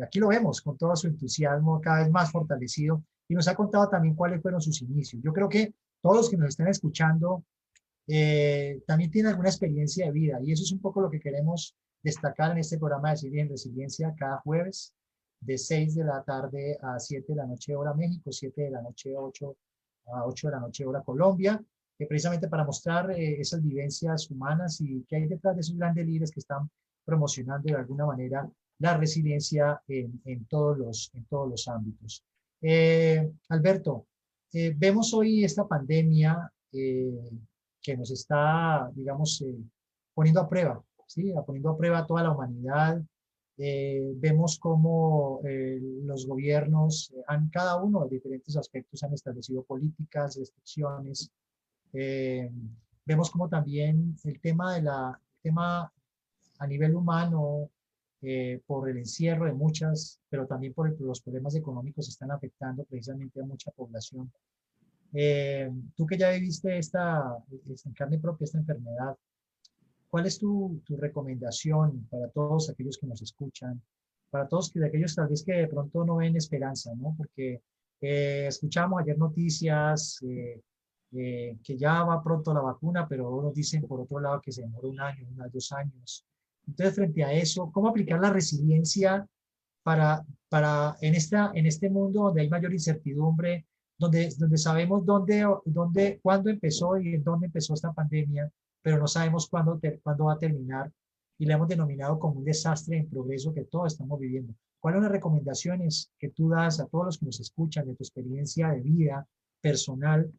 aquí lo vemos con todo su entusiasmo cada vez más fortalecido y nos ha contado también cuáles fueron sus inicios. Yo creo que todos los que nos estén escuchando también tienen alguna experiencia de vida y eso es un poco lo que queremos destacar en este programa de Ciencia en Resiliencia cada jueves de 6 de la tarde a 7 de la noche hora México, 7 de la noche 8 a 8 de la noche hora Colombia, precisamente para mostrar esas vivencias humanas y qué hay detrás de esos grandes líderes que están promocionando de alguna manera la resiliencia en todos los ámbitos. Alberto, vemos hoy esta pandemia que nos está, digamos, poniendo a prueba, ¿sí? Poniendo a prueba a toda la humanidad. Vemos cómo los gobiernos, cada uno de diferentes aspectos, han establecido políticas, restricciones. Eh, Vemos cómo también el tema a nivel humano, por el encierro de muchas, pero también por los problemas económicos están afectando precisamente a mucha población. Tú que ya viviste en carne propia esta enfermedad, ¿cuál es tu recomendación para todos aquellos que nos escuchan? Para todos aquellos tal vez que de pronto no ven esperanza, ¿no? Porque escuchamos ayer noticias que ya va pronto la vacuna, pero nos dicen por otro lado que se demora un año, 2 años. Entonces, frente a eso, ¿cómo aplicar la resiliencia para en este mundo donde hay mayor incertidumbre, donde sabemos cuándo empezó y en dónde empezó esta pandemia, pero no sabemos cuándo va a terminar y la hemos denominado como un desastre en progreso que todos estamos viviendo? ¿Cuáles son las recomendaciones que tú das a todos los que nos escuchan de tu experiencia de vida personal?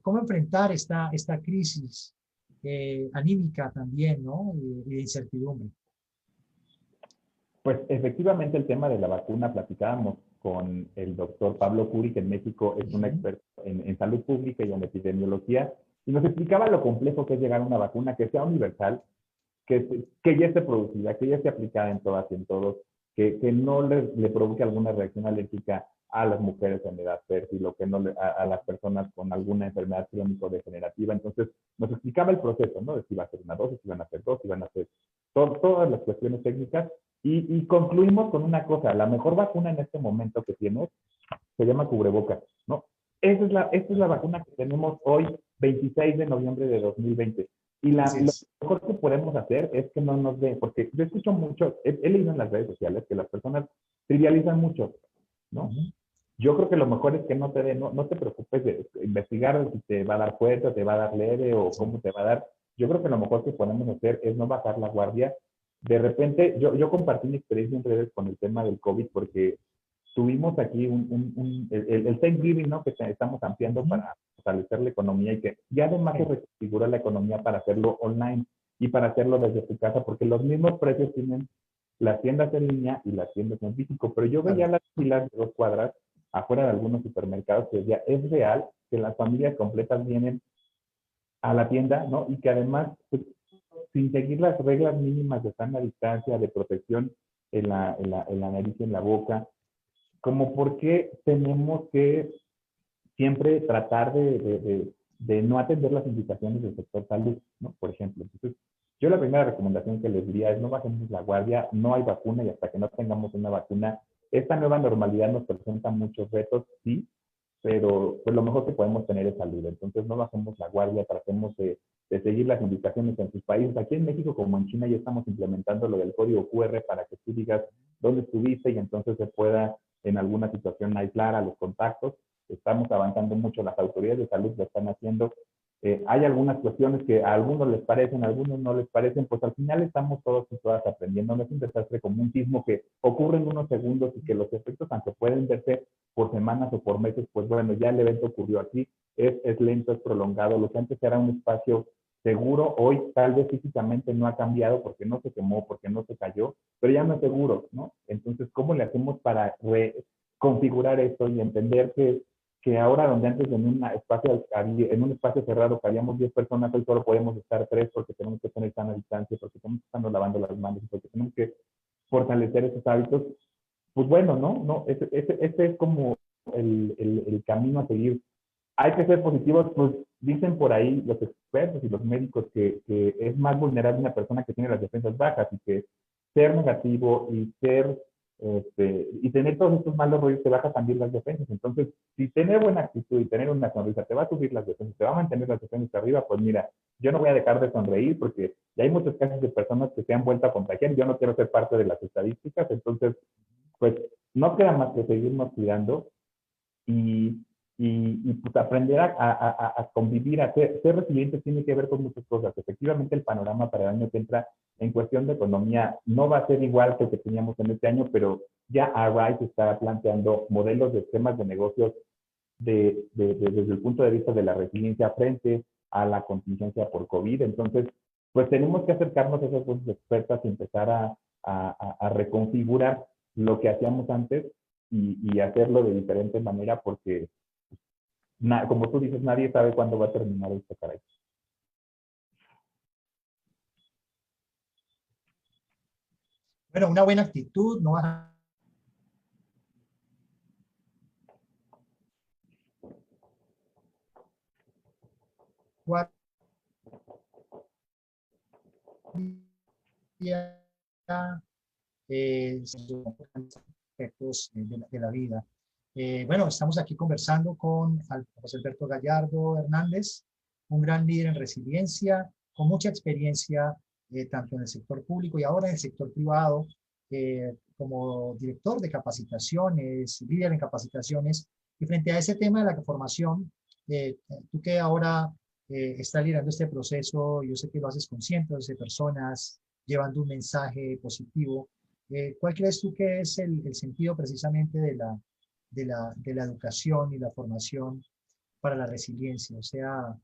¿Cómo enfrentar esta crisis anímica también, ¿no? Y de incertidumbre. Pues efectivamente el tema de la vacuna, platicábamos con el doctor Pablo Curi, que en México es un experto en salud pública y en epidemiología, y nos explicaba lo complejo que es llegar a una vacuna que sea universal, que ya esté producida, que ya esté aplicada en todas y en todos, que no le provoque alguna reacción alérgica a las mujeres en edad fértil o que no a las personas con alguna enfermedad crónico-degenerativa. Entonces, nos explicaba el proceso, ¿no? De si iba a ser una dosis, si iban a ser dos, si iban a ser todas las cuestiones técnicas. Y concluimos con una cosa: la mejor vacuna en este momento que tienes se llama cubrebocas, ¿no? Esta es la vacuna que tenemos hoy, 26 de noviembre de 2020. Y lo mejor que podemos hacer es que no nos den, porque yo escucho mucho, he leído en las redes sociales que las personas trivializan mucho, ¿no? Yo creo que lo mejor es que no te preocupes de investigar si te va a dar fuerte, te va a dar leve o cómo te va a dar. Yo creo que lo mejor que podemos hacer es no bajar la guardia. De repente, yo compartí mi experiencia en redes con el tema del COVID porque tuvimos aquí el Thanksgiving, ¿no? Que estamos ampliando para fortalecer la economía y que ya además se reconfigura la economía para hacerlo online y para hacerlo desde tu casa, porque los mismos precios tienen las tiendas en línea y las tiendas en físico. Pero yo veía las filas de 2 cuadras afuera de algunos supermercados que decía, es real que las familias completas vienen a la tienda, ¿no? Y que además, pues, sin seguir las reglas mínimas de sana distancia, de protección en la nariz y en la boca, como por qué tenemos que siempre tratar de no atender las indicaciones del sector salud, ¿no? Por ejemplo. Entonces, yo la primera recomendación que les diría es no bajemos la guardia, no hay vacuna y hasta que no tengamos una vacuna, esta nueva normalidad nos presenta muchos retos, sí, pero pues lo mejor que podemos tener es salud. Entonces no bajemos la guardia, tratemos de seguir las indicaciones en sus países. Aquí en México, como en China, ya estamos implementando lo del código QR para que tú digas dónde estuviste y entonces se pueda en alguna situación aislar a los contactos. Estamos avanzando mucho, las autoridades de salud lo están haciendo. Hay algunas cuestiones que a algunos les parecen, a algunos no les parecen, pues al final estamos todos y todas aprendiendo. No es un desastre como un sismo que ocurre en unos segundos y que los efectos, aunque pueden verse por semanas o por meses, pues bueno, ya el evento ocurrió aquí, es lento, es prolongado. Lo que antes era un espacio seguro, hoy tal vez físicamente no ha cambiado porque no se quemó, porque no se cayó, pero ya no es seguro, ¿no? Entonces, ¿cómo le hacemos para reconfigurar esto y entender que ahora donde antes en un espacio cerrado cabíamos 10 personas, hoy solo podemos estar 3 porque tenemos que tener sana distancia, porque tenemos que estar lavando las manos, porque tenemos que fortalecer esos hábitos? Pues bueno, ¿no? Ese es como el camino a seguir. Hay que ser positivos, pues dicen por ahí los expertos y los médicos que es más vulnerable una persona que tiene las defensas bajas y que ser negativo y y tener todos estos malos rollos te baja también las defensas. Entonces, si tener buena actitud y tener una sonrisa te va a subir las defensas, te va a mantener las defensas arriba, pues mira, yo no voy a dejar de sonreír porque ya hay muchos casos de personas que se han vuelto a contagiar y yo no quiero ser parte de las estadísticas. Entonces, pues no queda más que seguirnos cuidando y, pues aprender a convivir, ser resiliente tiene que ver con muchas cosas. Efectivamente, el panorama para el año que entra en cuestión de economía no va a ser igual que el que teníamos en este año, pero ya Arise está planteando modelos de esquemas de negocios desde el punto de vista de la resiliencia frente a la contingencia por COVID. Entonces, pues tenemos que acercarnos a esas voces expertas y empezar a reconfigurar lo que hacíamos antes y hacerlo de diferente manera porque, como tú dices, nadie sabe cuándo va a terminar esto, caray. Bueno, una buena actitud, no vas a... aspectos de la vida. Bueno, estamos aquí conversando con José Alberto Gallardo Hernández, un gran líder en resiliencia, con mucha experiencia tanto en el sector público y ahora en el sector privado, como director de capacitaciones, líder en capacitaciones. Y frente a ese tema de la formación, tú que ahora estás liderando este proceso, yo sé que lo haces con cientos de personas, llevando un mensaje positivo. ¿Cuál crees tú que es el sentido precisamente de la educación y la formación para la resiliencia? O sea,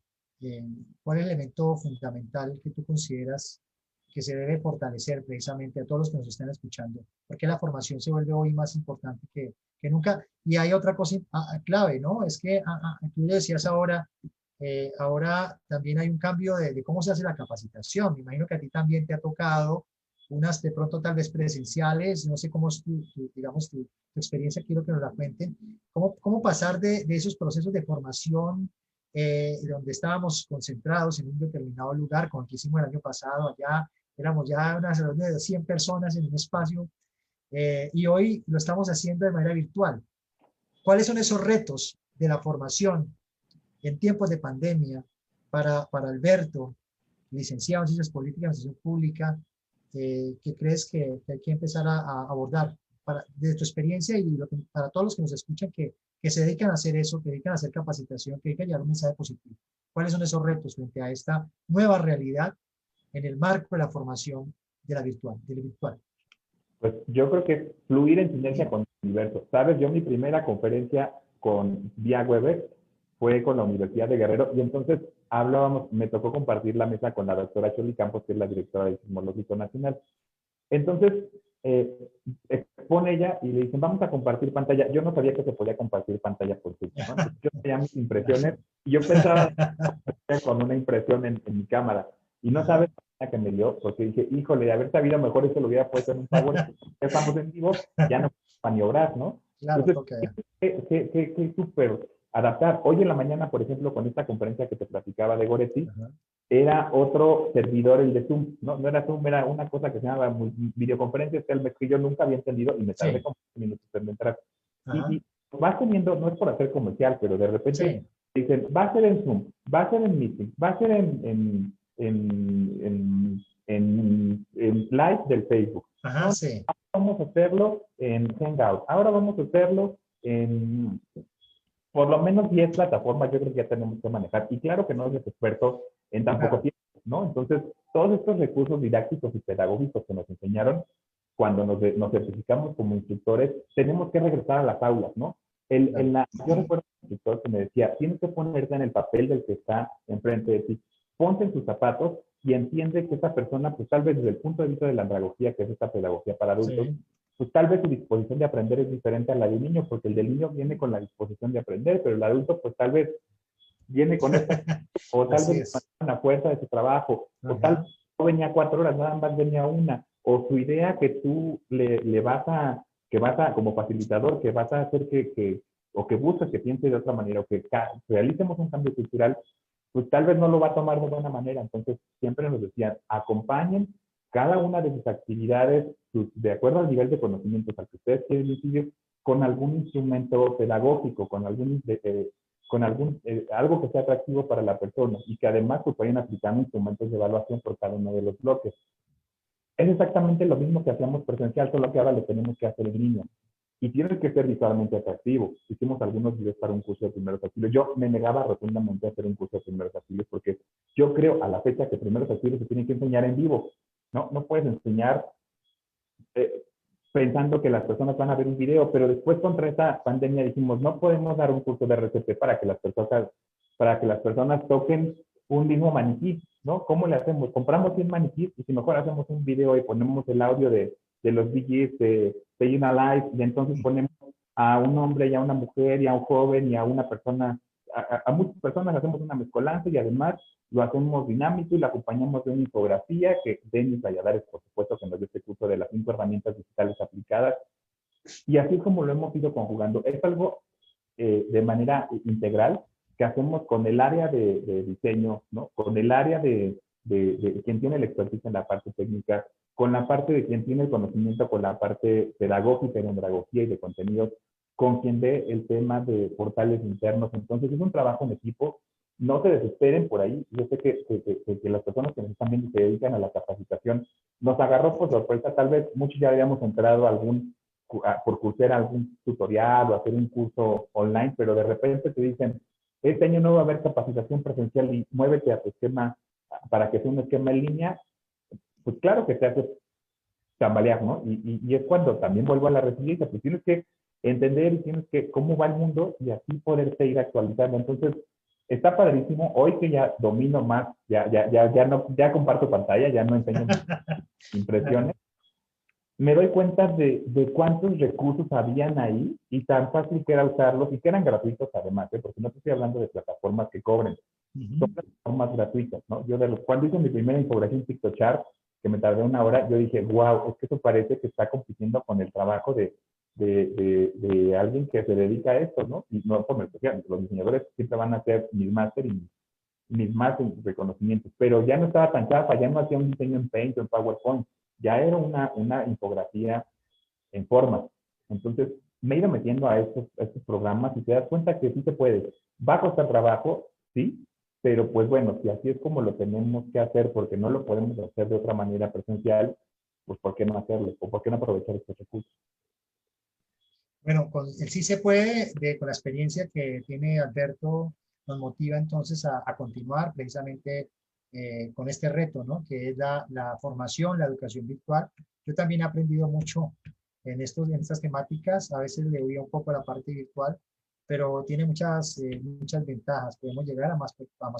¿cuál es el elemento fundamental que tú consideras que se debe fortalecer precisamente a todos los que nos están escuchando? Porque la formación se vuelve hoy más importante que nunca. Y hay otra cosa clave, ¿no? Es que tú decías ahora, ahora también hay un cambio de cómo se hace la capacitación. Me imagino que a ti también te ha tocado unas de pronto tal vez presenciales, no sé cómo es digamos, tu experiencia, quiero que nos la cuenten. ¿Cómo pasar de esos procesos de formación donde estábamos concentrados en un determinado lugar, como el que hicimos el año pasado, allá éramos ya unas de 100 personas en un espacio, y hoy lo estamos haciendo de manera virtual? ¿Cuáles son esos retos de la formación en tiempos de pandemia para Alberto, licenciado en Ciencias Políticas y Administración Pública, que crees que hay que empezar a abordar desde tu experiencia y para todos los que nos escuchan que se dedican a hacer eso, que dedican a hacer capacitación, que dedican a llevar un mensaje positivo? ¿Cuáles son esos retos frente a esta nueva realidad en el marco de la formación de la virtual, de lo virtual? Pues yo creo que fluir en sinergia con el universo. Sabes, yo mi primera conferencia con vía Webex fue con la Universidad de Guerrero y entonces me tocó compartir la mesa con la doctora Choli Campos, que es la directora del Sismológico Nacional. Entonces, expone ella y le dicen, vamos a compartir pantalla. Yo no sabía que se podía compartir pantalla por Zoom, ¿no? Entonces, yo tenía mis impresiones y yo pensaba con una impresión en mi cámara. Y no sabes la que me dio, porque dije, híjole, de haber sabido mejor eso lo hubiera puesto en un PowerPoint. Estamos en vivo, ya no puedo maniobrar, ¿no? Claro, entonces, qué súper adaptar. Hoy en la mañana, por ejemplo, con esta conferencia que te platicaba de Goretti, era otro servidor el de Zoom, ¿no? No era Zoom, era una cosa que se llamaba videoconferencia, que yo nunca había entendido y me tardé como 5 minutos en entrar. Y vas teniendo, no es por hacer comercial, pero de repente Sí, dicen, va a ser en Zoom, va a ser en Meeting, va a ser en Live del Facebook. ajá, No, sí, vamos a hacerlo en Hangout. Ahora vamos a hacerlo en por lo menos 10 plataformas, yo creo que ya tenemos que manejar. Y claro que no eres experto en tan poco claro, tiempo, ¿no? Entonces, todos estos recursos didácticos y pedagógicos que nos enseñaron cuando nos certificamos como instructores, tenemos que regresar a las aulas, ¿no? claro. Yo recuerdo un instructor que me decía, tienes que ponerte en el papel del que está enfrente de ti, ponte en tus zapatos y entiende que esa persona, pues tal vez desde el punto de vista de la andragogía, que es esta pedagogía para adultos, Sí, pues tal vez su disposición de aprender es diferente a la del niño, porque el del niño viene con la disposición de aprender, pero el adulto pues tal vez viene con esta, o tal así vez es. una fuerza de su trabajo, o tal vez Ajá, no venía 4 horas, nada más venía una, o su idea que tú le vas a, que vas a, como facilitador, que vas a hacer o que buscas que piense de otra manera, o que realicemos un cambio cultural, pues tal vez no lo va a tomar de buena manera. Entonces, siempre nos decían, acompañen cada una de sus actividades, de acuerdo al nivel de conocimientos al que ustedes quieren incidir, con algún instrumento pedagógico, algo que sea atractivo para la persona y que además pues vayan aplicando instrumentos de evaluación por cada uno de los bloques. Es exactamente lo mismo que hacíamos presencial, solo que ahora lo tenemos que hacer en línea. Y tiene que ser visualmente atractivo. Hicimos algunos videos para un curso de primeros auxilios. Yo me negaba rotundamente a hacer un curso de primeros auxilios porque yo creo a la fecha que primeros auxilios se tienen que enseñar en vivo. No, no puedes enseñar eh, pensando que las personas van a ver un video, pero después contra esta pandemia dijimos, no podemos dar un curso de RCP para que las personas toquen un mismo maniquí, ¿no? ¿Cómo le hacemos? Compramos 100 maniquís y si mejor hacemos un video y ponemos el audio de los DJs de Ina Live y entonces ponemos a un hombre y a una mujer y a un joven y a una persona, a muchas personas hacemos una mezcolanza y además lo hacemos dinámico y lo acompañamos de una infografía que Denis Valladares, por supuesto, que nos dio este curso de las 5 herramientas digitales aplicadas. Y así es como lo hemos ido conjugando. Es algo de manera integral que hacemos con el área de diseño, ¿no? Con el área de quien tiene la expertise en la parte técnica, con la parte de quien tiene el conocimiento, con la parte pedagógica de andragogía y de contenidos, con quien ve el tema de portales internos. Entonces es un trabajo en equipo. No se desesperen por ahí. Yo sé que las personas que nos están viendo y se dedican a la capacitación nos agarró por sorpresa. Tal vez muchos ya habíamos entrado a por cursar algún tutorial o hacer un curso online, pero de repente te dicen, este año no va a haber capacitación presencial y muévete a tu esquema para que sea un esquema en línea, pues claro que te hace tambalear, ¿no? Y es cuando también vuelvo a la resiliencia, pues tienes que entender y tienes que cómo va el mundo y así poderte ir actualizando. Entonces, está padrísimo. Hoy que ya domino más, ya comparto pantalla, ya no enseño mis claro. impresiones, me doy cuenta de cuántos recursos habían ahí y tan fácil que era usarlos y que eran gratuitos además, ¿eh? Porque no te estoy hablando de plataformas que cobren, son Ujú. plataformas gratuitas, ¿no? Cuando hice mi primera infografía en TikTok, que me tardé 1 hora, yo dije, wow, es que eso parece que está compitiendo con el trabajo de alguien que se dedica a esto, ¿no? Y no por menospreciar, los diseñadores siempre van a hacer mis máster y mis más reconocimientos, pero ya no estaba tan chafa, ya no hacía un diseño en Paint o en PowerPoint, ya era una infografía en forma. Entonces, me he ido metiendo a estos programas y te das cuenta que sí se puede. Va a costar trabajo, sí, pero pues bueno, si así es como lo tenemos que hacer porque no lo podemos hacer de otra manera presencial, pues ¿por qué no hacerlo? ¿O por qué no aprovechar estos recursos? Bueno, con el sí se puede, con la experiencia que tiene Alberto, nos motiva entonces a continuar precisamente con este reto, ¿no? Que es la formación, la educación virtual. Yo también he aprendido mucho en estas temáticas. A veces le huía un poco a la parte virtual, pero tiene muchas ventajas. Podemos llegar a más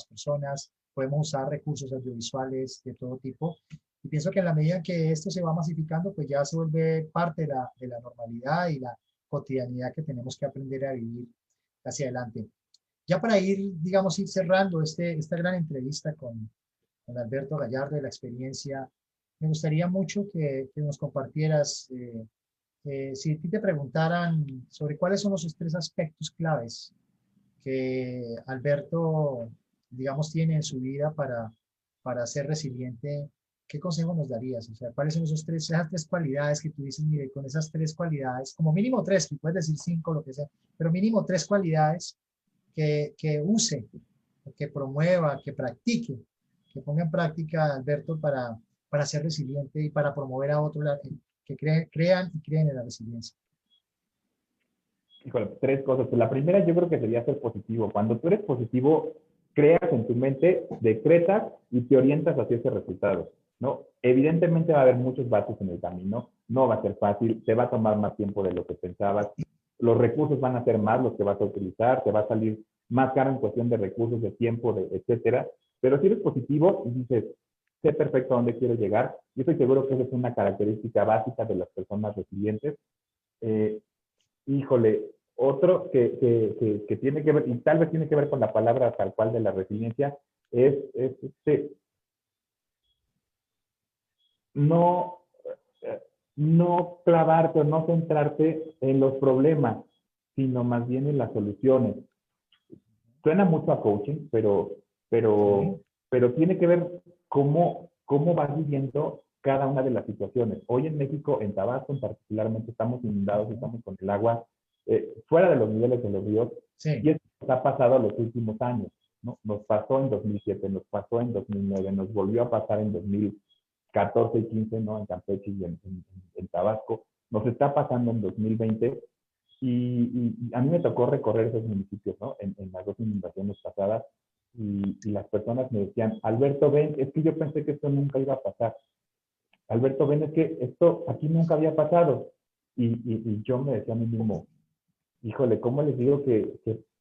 personas, podemos usar recursos audiovisuales de todo tipo. Y pienso que en la medida que esto se va masificando, pues ya se vuelve parte de la normalidad y la cotidianidad que tenemos que aprender a vivir hacia adelante. Ya para ir, digamos, ir cerrando esta gran entrevista con Alberto Gallardo de la experiencia, me gustaría mucho que nos compartieras, si a ti te preguntaran sobre cuáles son los 3 aspectos claves que Alberto, digamos, tiene en su vida para ser resiliente, ¿qué consejo nos darías? O sea, ¿cuáles son esas tres cualidades que tú dices, mire, con esas tres cualidades, como mínimo tres, que puedes decir cinco, lo que sea, pero mínimo tres cualidades que use, que promueva, que practique, que ponga en práctica, Alberto, para ser resiliente y para promover a otros que crean y creen en la resiliencia? Híjole, tres cosas. Pues la primera yo creo que sería ser positivo. Cuando tú eres positivo, creas en tu mente, decretas y te orientas hacia ese resultado, ¿no? Evidentemente va a haber muchos baches en el camino, no va a ser fácil, te va a tomar más tiempo de lo que pensabas, los recursos van a ser más los que vas a utilizar, te va a salir más caro en cuestión de recursos, de tiempo, etcétera. Pero si eres positivo y dices, sé perfecto a dónde quiero llegar, yo estoy seguro que esa es una característica básica de las personas resilientes. Eh, Híjole, otro que tiene que ver, y tal vez tiene que ver con la palabra tal cual de la resiliencia, es no, no clavarte o no centrarte en los problemas, sino más bien en las soluciones. Suena mucho a coaching, Sí. pero tiene que ver cómo vas viviendo cada una de las situaciones. Hoy en México, en Tabasco particularmente, estamos inundados, estamos con el agua fuera de los niveles de los ríos, y Sí. eso nos ha pasado los últimos años, ¿no? Nos pasó en 2007, nos pasó en 2009, nos volvió a pasar en 2014 y 15, ¿no? En Campeche y en Tabasco, nos está pasando en 2020. Y a mí me tocó recorrer esos municipios, ¿no? En las dos inundaciones pasadas, y las personas me decían, Alberto, ven, es que yo pensé que esto nunca iba a pasar. Alberto, ven, es que esto aquí nunca había pasado. Y yo me decía a mí mismo, híjole, ¿cómo les digo que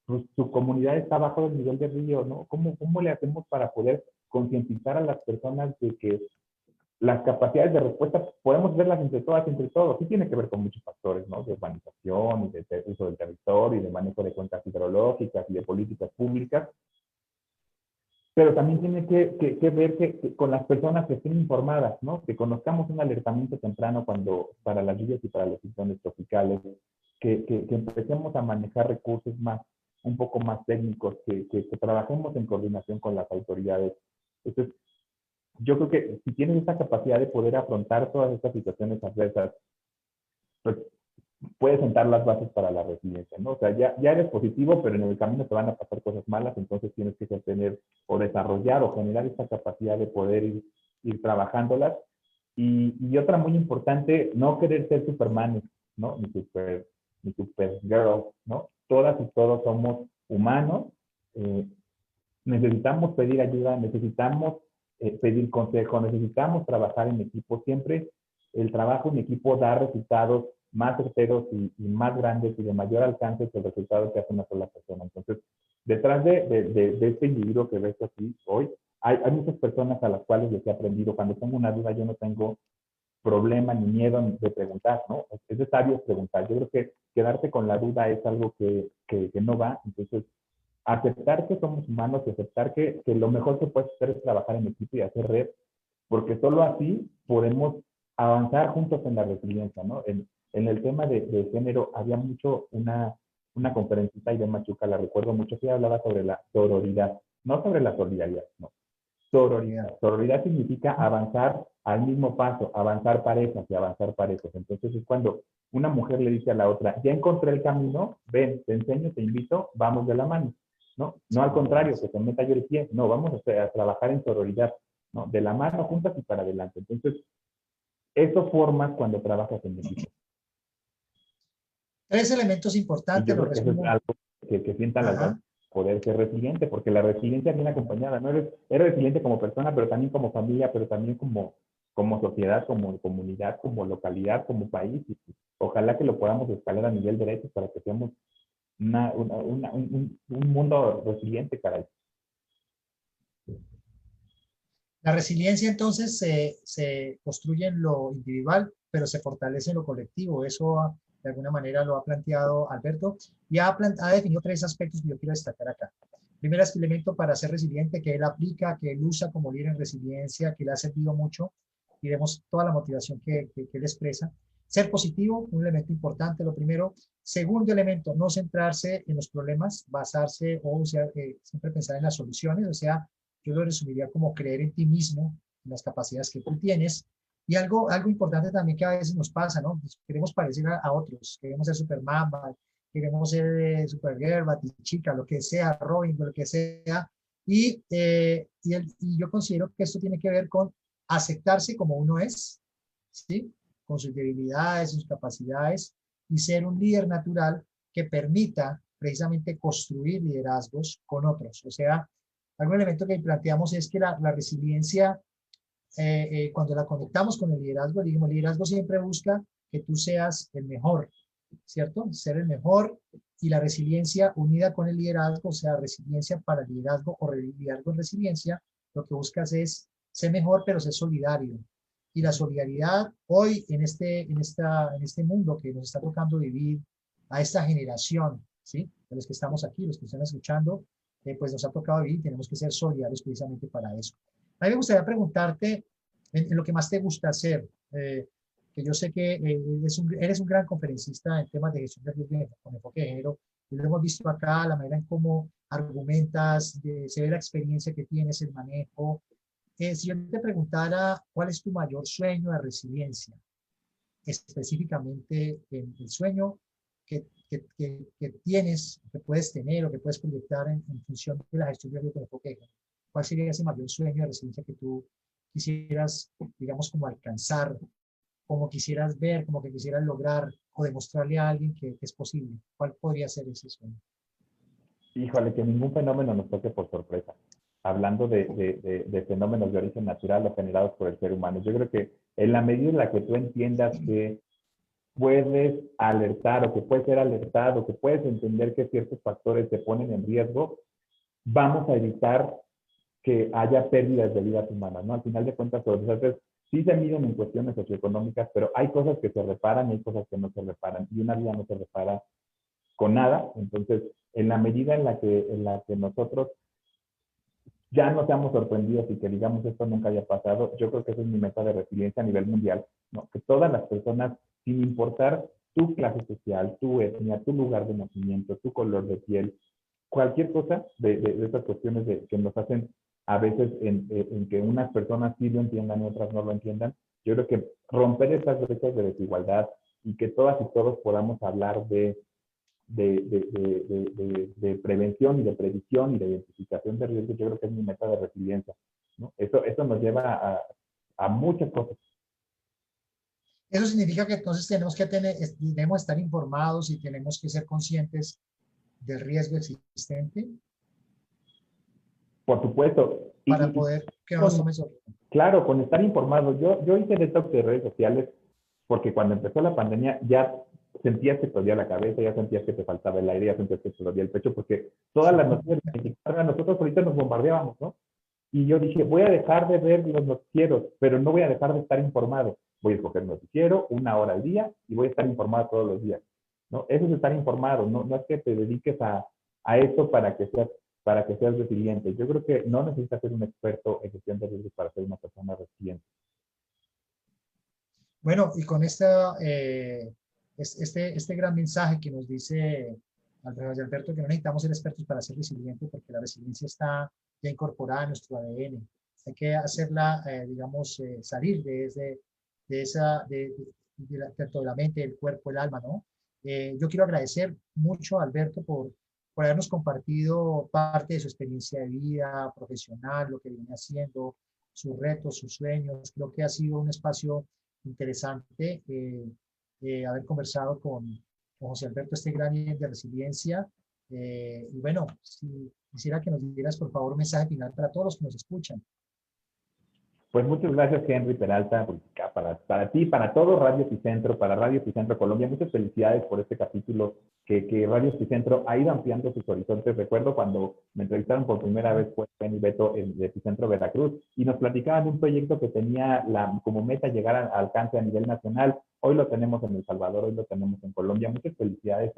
pues, su comunidad está bajo el nivel del río, ¿no? ¿Cómo le hacemos para poder concientizar a las personas de que las capacidades de respuesta podemos verlas entre todas, entre todos? Sí tiene que ver con muchos factores, ¿no? De urbanización, y de uso del territorio, y de manejo de cuencas hidrológicas, y de políticas públicas, pero también tiene que ver con las personas que estén informadas, ¿no? Que conozcamos un alertamiento temprano para las lluvias y para los ciclones tropicales, que empecemos a manejar recursos un poco más técnicos, que trabajemos en coordinación con las autoridades. Entonces, yo creo que si tienes esa capacidad de poder afrontar todas estas situaciones adversas, pues puedes sentar las bases para la resiliencia, ¿no? O sea, ya eres positivo, pero en el camino te van a pasar cosas malas, entonces tienes que tener o desarrollar o generar esta capacidad de poder ir trabajándolas. Y otra muy importante, no querer ser Superman, ¿no? Ni super girl, ¿no? Todas y todos somos humanos, eh, necesitamos pedir ayuda, necesitamos pedir consejo, necesitamos trabajar en equipo. Siempre el trabajo en equipo da resultados más certeros y más grandes y de mayor alcance que el resultado que hace una sola persona. Entonces, detrás de este individuo que ves aquí hoy, hay muchas personas a las cuales les he aprendido. Cuando tengo una duda, yo no tengo problema ni miedo de preguntar, ¿no? Es necesario preguntar. Yo creo que quedarte con la duda es algo que no va. Entonces, aceptar que somos humanos y aceptar que lo mejor que puedes hacer es trabajar en equipo y hacer red, porque solo así podemos avanzar juntos en la resiliencia, ¿no? En el tema de género había mucho una conferencista ahí de Machuca, la recuerdo mucho, que hablaba sobre la sororidad, no sobre la solidaridad, no. Sororidad. Sororidad significa avanzar al mismo paso, avanzar parejas y avanzar parejos. Entonces es cuando una mujer le dice a la otra, ya encontré el camino, ven, te enseño, te invito, vamos de la mano. ¿No? No al contrario, que se meta yo el pie, no, vamos a trabajar en sororidad, ¿no? De la mano, juntas y para adelante. Entonces, eso formas cuando trabajas en equipo. Tres elementos Y importantes, yo lo creo que eso es resumo. algo que sientan las bases Ajá. poder ser resiliente, porque la resiliencia viene acompañada, ¿no? Eres resiliente como persona, pero también como familia, pero también como sociedad, como comunidad, como localidad, como país. Y ojalá que lo podamos escalar a nivel de derechos para que seamos un mundo resiliente, caray. La resiliencia entonces se construye en lo individual, pero se fortalece en lo colectivo. Eso de alguna manera lo ha planteado Alberto y ha definido tres aspectos que yo quiero destacar acá. Primero elemento para ser resiliente que él aplica, que él usa como líder en resiliencia, que le ha servido mucho y vemos toda la motivación que él expresa. Ser positivo, un elemento importante, lo primero. Segundo elemento, no centrarse en los problemas, basarse o sea, siempre pensar en las soluciones, o sea, yo lo resumiría como creer en ti mismo, las capacidades que tú tienes. Y algo importante también que a veces nos pasa, ¿no? Pues queremos parecer a otros, queremos ser Superman, queremos ser Supergirl, Batichica, lo que sea, Robin, lo que sea. Y yo considero que esto tiene que ver con aceptarse como uno es, ¿sí? Con sus debilidades, sus capacidades, y ser un líder natural que permita precisamente construir liderazgos con otros. O sea, algún elemento que planteamos es que la resiliencia, cuando la conectamos con el liderazgo, digamos, el liderazgo siempre busca que tú seas el mejor, ¿cierto? Ser el mejor, y la resiliencia unida con el liderazgo, o sea, resiliencia para el liderazgo o liderazgo en resiliencia, lo que buscas es ser mejor, pero ser solidario. Y la solidaridad hoy en este mundo que nos está tocando vivir, a esta generación, ¿sí? De los que estamos aquí, los que están escuchando, pues nos ha tocado vivir y tenemos que ser solidarios precisamente para eso. A mí me gustaría preguntarte en lo que más te gusta hacer, que yo sé que eres un gran conferencista en temas de gestión de riesgo con enfoque de género, y lo hemos visto acá, la manera en cómo argumentas, se ve la experiencia que tienes, el manejo. Si yo te preguntara cuál es tu mayor sueño de resiliencia, específicamente el sueño que tienes, que puedes tener o que puedes proyectar en función de la gestión de riesgo con enfoque de género, ¿cuál sería ese mayor sueño de resiliencia que tú quisieras, digamos, como alcanzar, como quisieras ver, como que quisieras lograr o demostrarle a alguien que es posible? ¿Cuál podría ser ese sueño? Híjole, que ningún fenómeno nos toque por sorpresa. Hablando de fenómenos de origen natural o generados por el ser humano. Yo creo que en la medida en la que tú entiendas que puedes alertar o que puedes ser alertado, que puedes entender que ciertos factores te ponen en riesgo, vamos a evitar que haya pérdidas de vidas humanas, ¿no? Al final de cuentas, entonces, sí se miden en cuestiones socioeconómicas, pero hay cosas que se reparan y hay cosas que no se reparan, y una vida no se repara con nada. Entonces, en la medida en la que nosotros ya no seamos sorprendidos y que digamos esto nunca haya pasado, yo creo que esa es mi meta de resiliencia a nivel mundial, ¿no? Que todas las personas, sin importar tu clase social, tu etnia, tu lugar de nacimiento, tu color de piel, cualquier cosa de estas cuestiones que nos hacen a veces en que unas personas sí lo entiendan y otras no lo entiendan, yo creo que romper estas brechas de desigualdad y que todas y todos podamos hablar de prevención y de previsión y de identificación de riesgos, yo creo que es mi meta de resiliencia, ¿no? Eso nos lleva a muchas cosas. Eso significa que entonces debemos estar informados y tenemos que ser conscientes del riesgo existente Por supuesto. para poder que no nos tome sorpresa. Claro, con estar informado. Yo hice detox de redes sociales porque cuando empezó la pandemia ya sentías que te dolía la cabeza, ya sentías que te faltaba el aire, ya sentías que te dolía el pecho, porque todas las noticias nosotros ahorita nos bombardeábamos, ¿no? Y yo dije, voy a dejar de ver los noticieros, pero no voy a dejar de estar informado. Voy a escoger un noticiero 1 hora al día y voy a estar informado todos los días, ¿no? Eso es estar informado, no es que te dediques a eso para que seas resiliente. Yo creo que no necesitas ser un experto en gestión de riesgos para ser una persona resiliente. Bueno, y con este gran mensaje que nos dice Alberto, que no necesitamos ser expertos para ser resilientes, porque la resiliencia está ya incorporada en nuestro ADN. Hay que hacerla, digamos, salir tanto de la mente, el cuerpo, el alma, ¿no? Yo quiero agradecer mucho a Alberto por habernos compartido parte de su experiencia de vida profesional, lo que viene haciendo, sus retos, sus sueños. Creo que ha sido un espacio interesante haber conversado con José Alberto, este gran líder de resiliencia. Y bueno, si quisiera que nos dieras, por favor, un mensaje final para todos los que nos escuchan. Pues muchas gracias, Henry Peralta, para ti, para todo Radio Epicentro, para Radio Epicentro Colombia. Muchas felicidades por este capítulo que Radio Epicentro ha ido ampliando sus horizontes. Recuerdo cuando me entrevistaron por primera vez fue Ben y Beto en Epicentro Veracruz y nos platicaban de un proyecto que tenía como meta llegar al alcance a nivel nacional. Hoy lo tenemos en El Salvador, hoy lo tenemos en Colombia. Muchas felicidades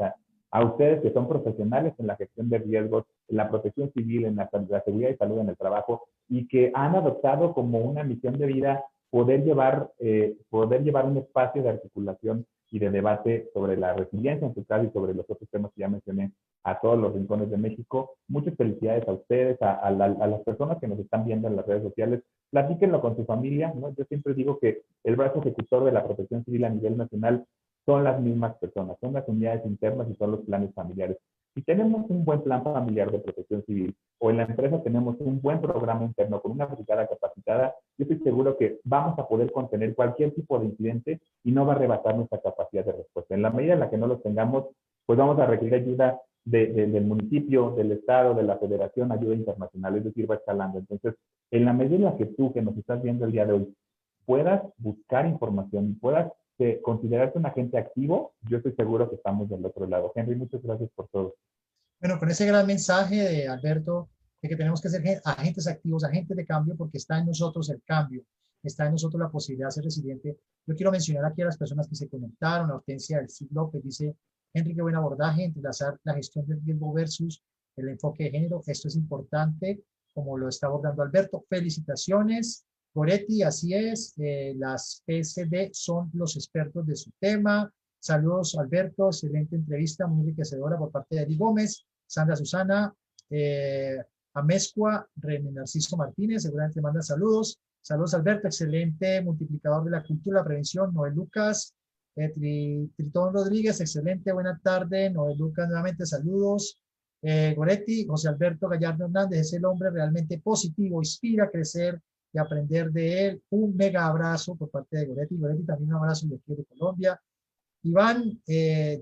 a ustedes que son profesionales en la gestión de riesgos, en la protección civil, en la seguridad y salud en el trabajo, y que han adoptado como una misión de vida poder llevar un espacio de articulación y de debate sobre la resiliencia en su caso y sobre los otros temas que ya mencioné a todos los rincones de México. Muchas felicidades a ustedes, a las personas que nos están viendo en las redes sociales. platíquenlo con su familia, ¿no? Yo siempre digo que el brazo ejecutor de la protección civil a nivel nacional son las mismas personas, son las unidades internas y son los planes familiares. Si tenemos un buen plan familiar de protección civil o en la empresa tenemos un buen programa interno con una brigada capacitada, yo estoy seguro que vamos a poder contener cualquier tipo de incidente y no va a rebasar nuestra capacidad de respuesta. En la medida en la que no los tengamos, pues vamos a requerir ayuda del municipio, del estado, de la federación, ayuda internacional, es decir, va escalando. Entonces, en la medida en la que tú, que nos estás viendo el día de hoy, puedas buscar información y puedas considerarte un agente activo, yo estoy seguro que estamos del otro lado. Henry, muchas gracias por todo. Bueno, con ese gran mensaje de Alberto, de que tenemos que ser agentes activos, agentes de cambio, porque está en nosotros el cambio, está en nosotros la posibilidad de ser resiliente. Yo quiero mencionar aquí a las personas que se conectaron, a Hortensia del Cid López, dice, Henry, qué buen abordaje, entrelazar la gestión del riesgo versus el enfoque de género. Esto es importante, como lo está abordando Alberto. Felicitaciones. Goretti, así es, las PSD son los expertos de su tema. Saludos, Alberto, excelente entrevista, muy enriquecedora por parte de Eddie Gómez, Sandra Susana, Amezcua, René Narciso Martínez, seguramente manda saludos. Saludos, Alberto, excelente multiplicador de la cultura, la prevención, Noel Lucas, Tritón Rodríguez, excelente, buena tarde, Noel Lucas nuevamente, saludos. Goretti, José Alberto Gallardo Hernández, es el hombre realmente positivo, inspira a crecer y aprender de él. Un mega abrazo por parte de Goretti. Goretti, también un abrazo de aquí de Colombia. Iván,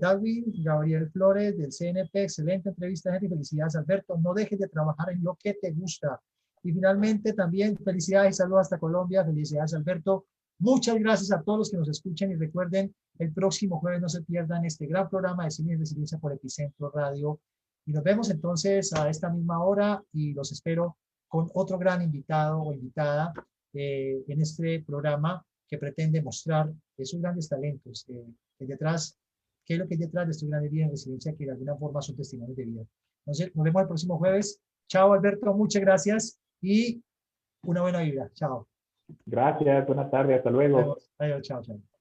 Darwin, Gabriel Flores del CNP, excelente entrevista, Henry, felicidades Alberto, no dejes de trabajar en lo que te gusta. Y finalmente también felicidades y saludos hasta Colombia, felicidades Alberto. Muchas gracias a todos los que nos escuchan y recuerden, el próximo jueves no se pierdan este gran programa de Cine y Resiliencia por Epicentro Radio. Y nos vemos entonces a esta misma hora y los espero con otro gran invitado o invitada en este programa que pretende mostrar sus grandes talentos. Detrás, qué es lo que hay detrás de estos grandes vidas de resiliencia que de alguna forma son testimonios de vida. Entonces, nos vemos el próximo jueves. Chao, Alberto, muchas gracias y una buena vida. Chao. Gracias, buenas tardes, hasta luego. Adiós, chao, chao.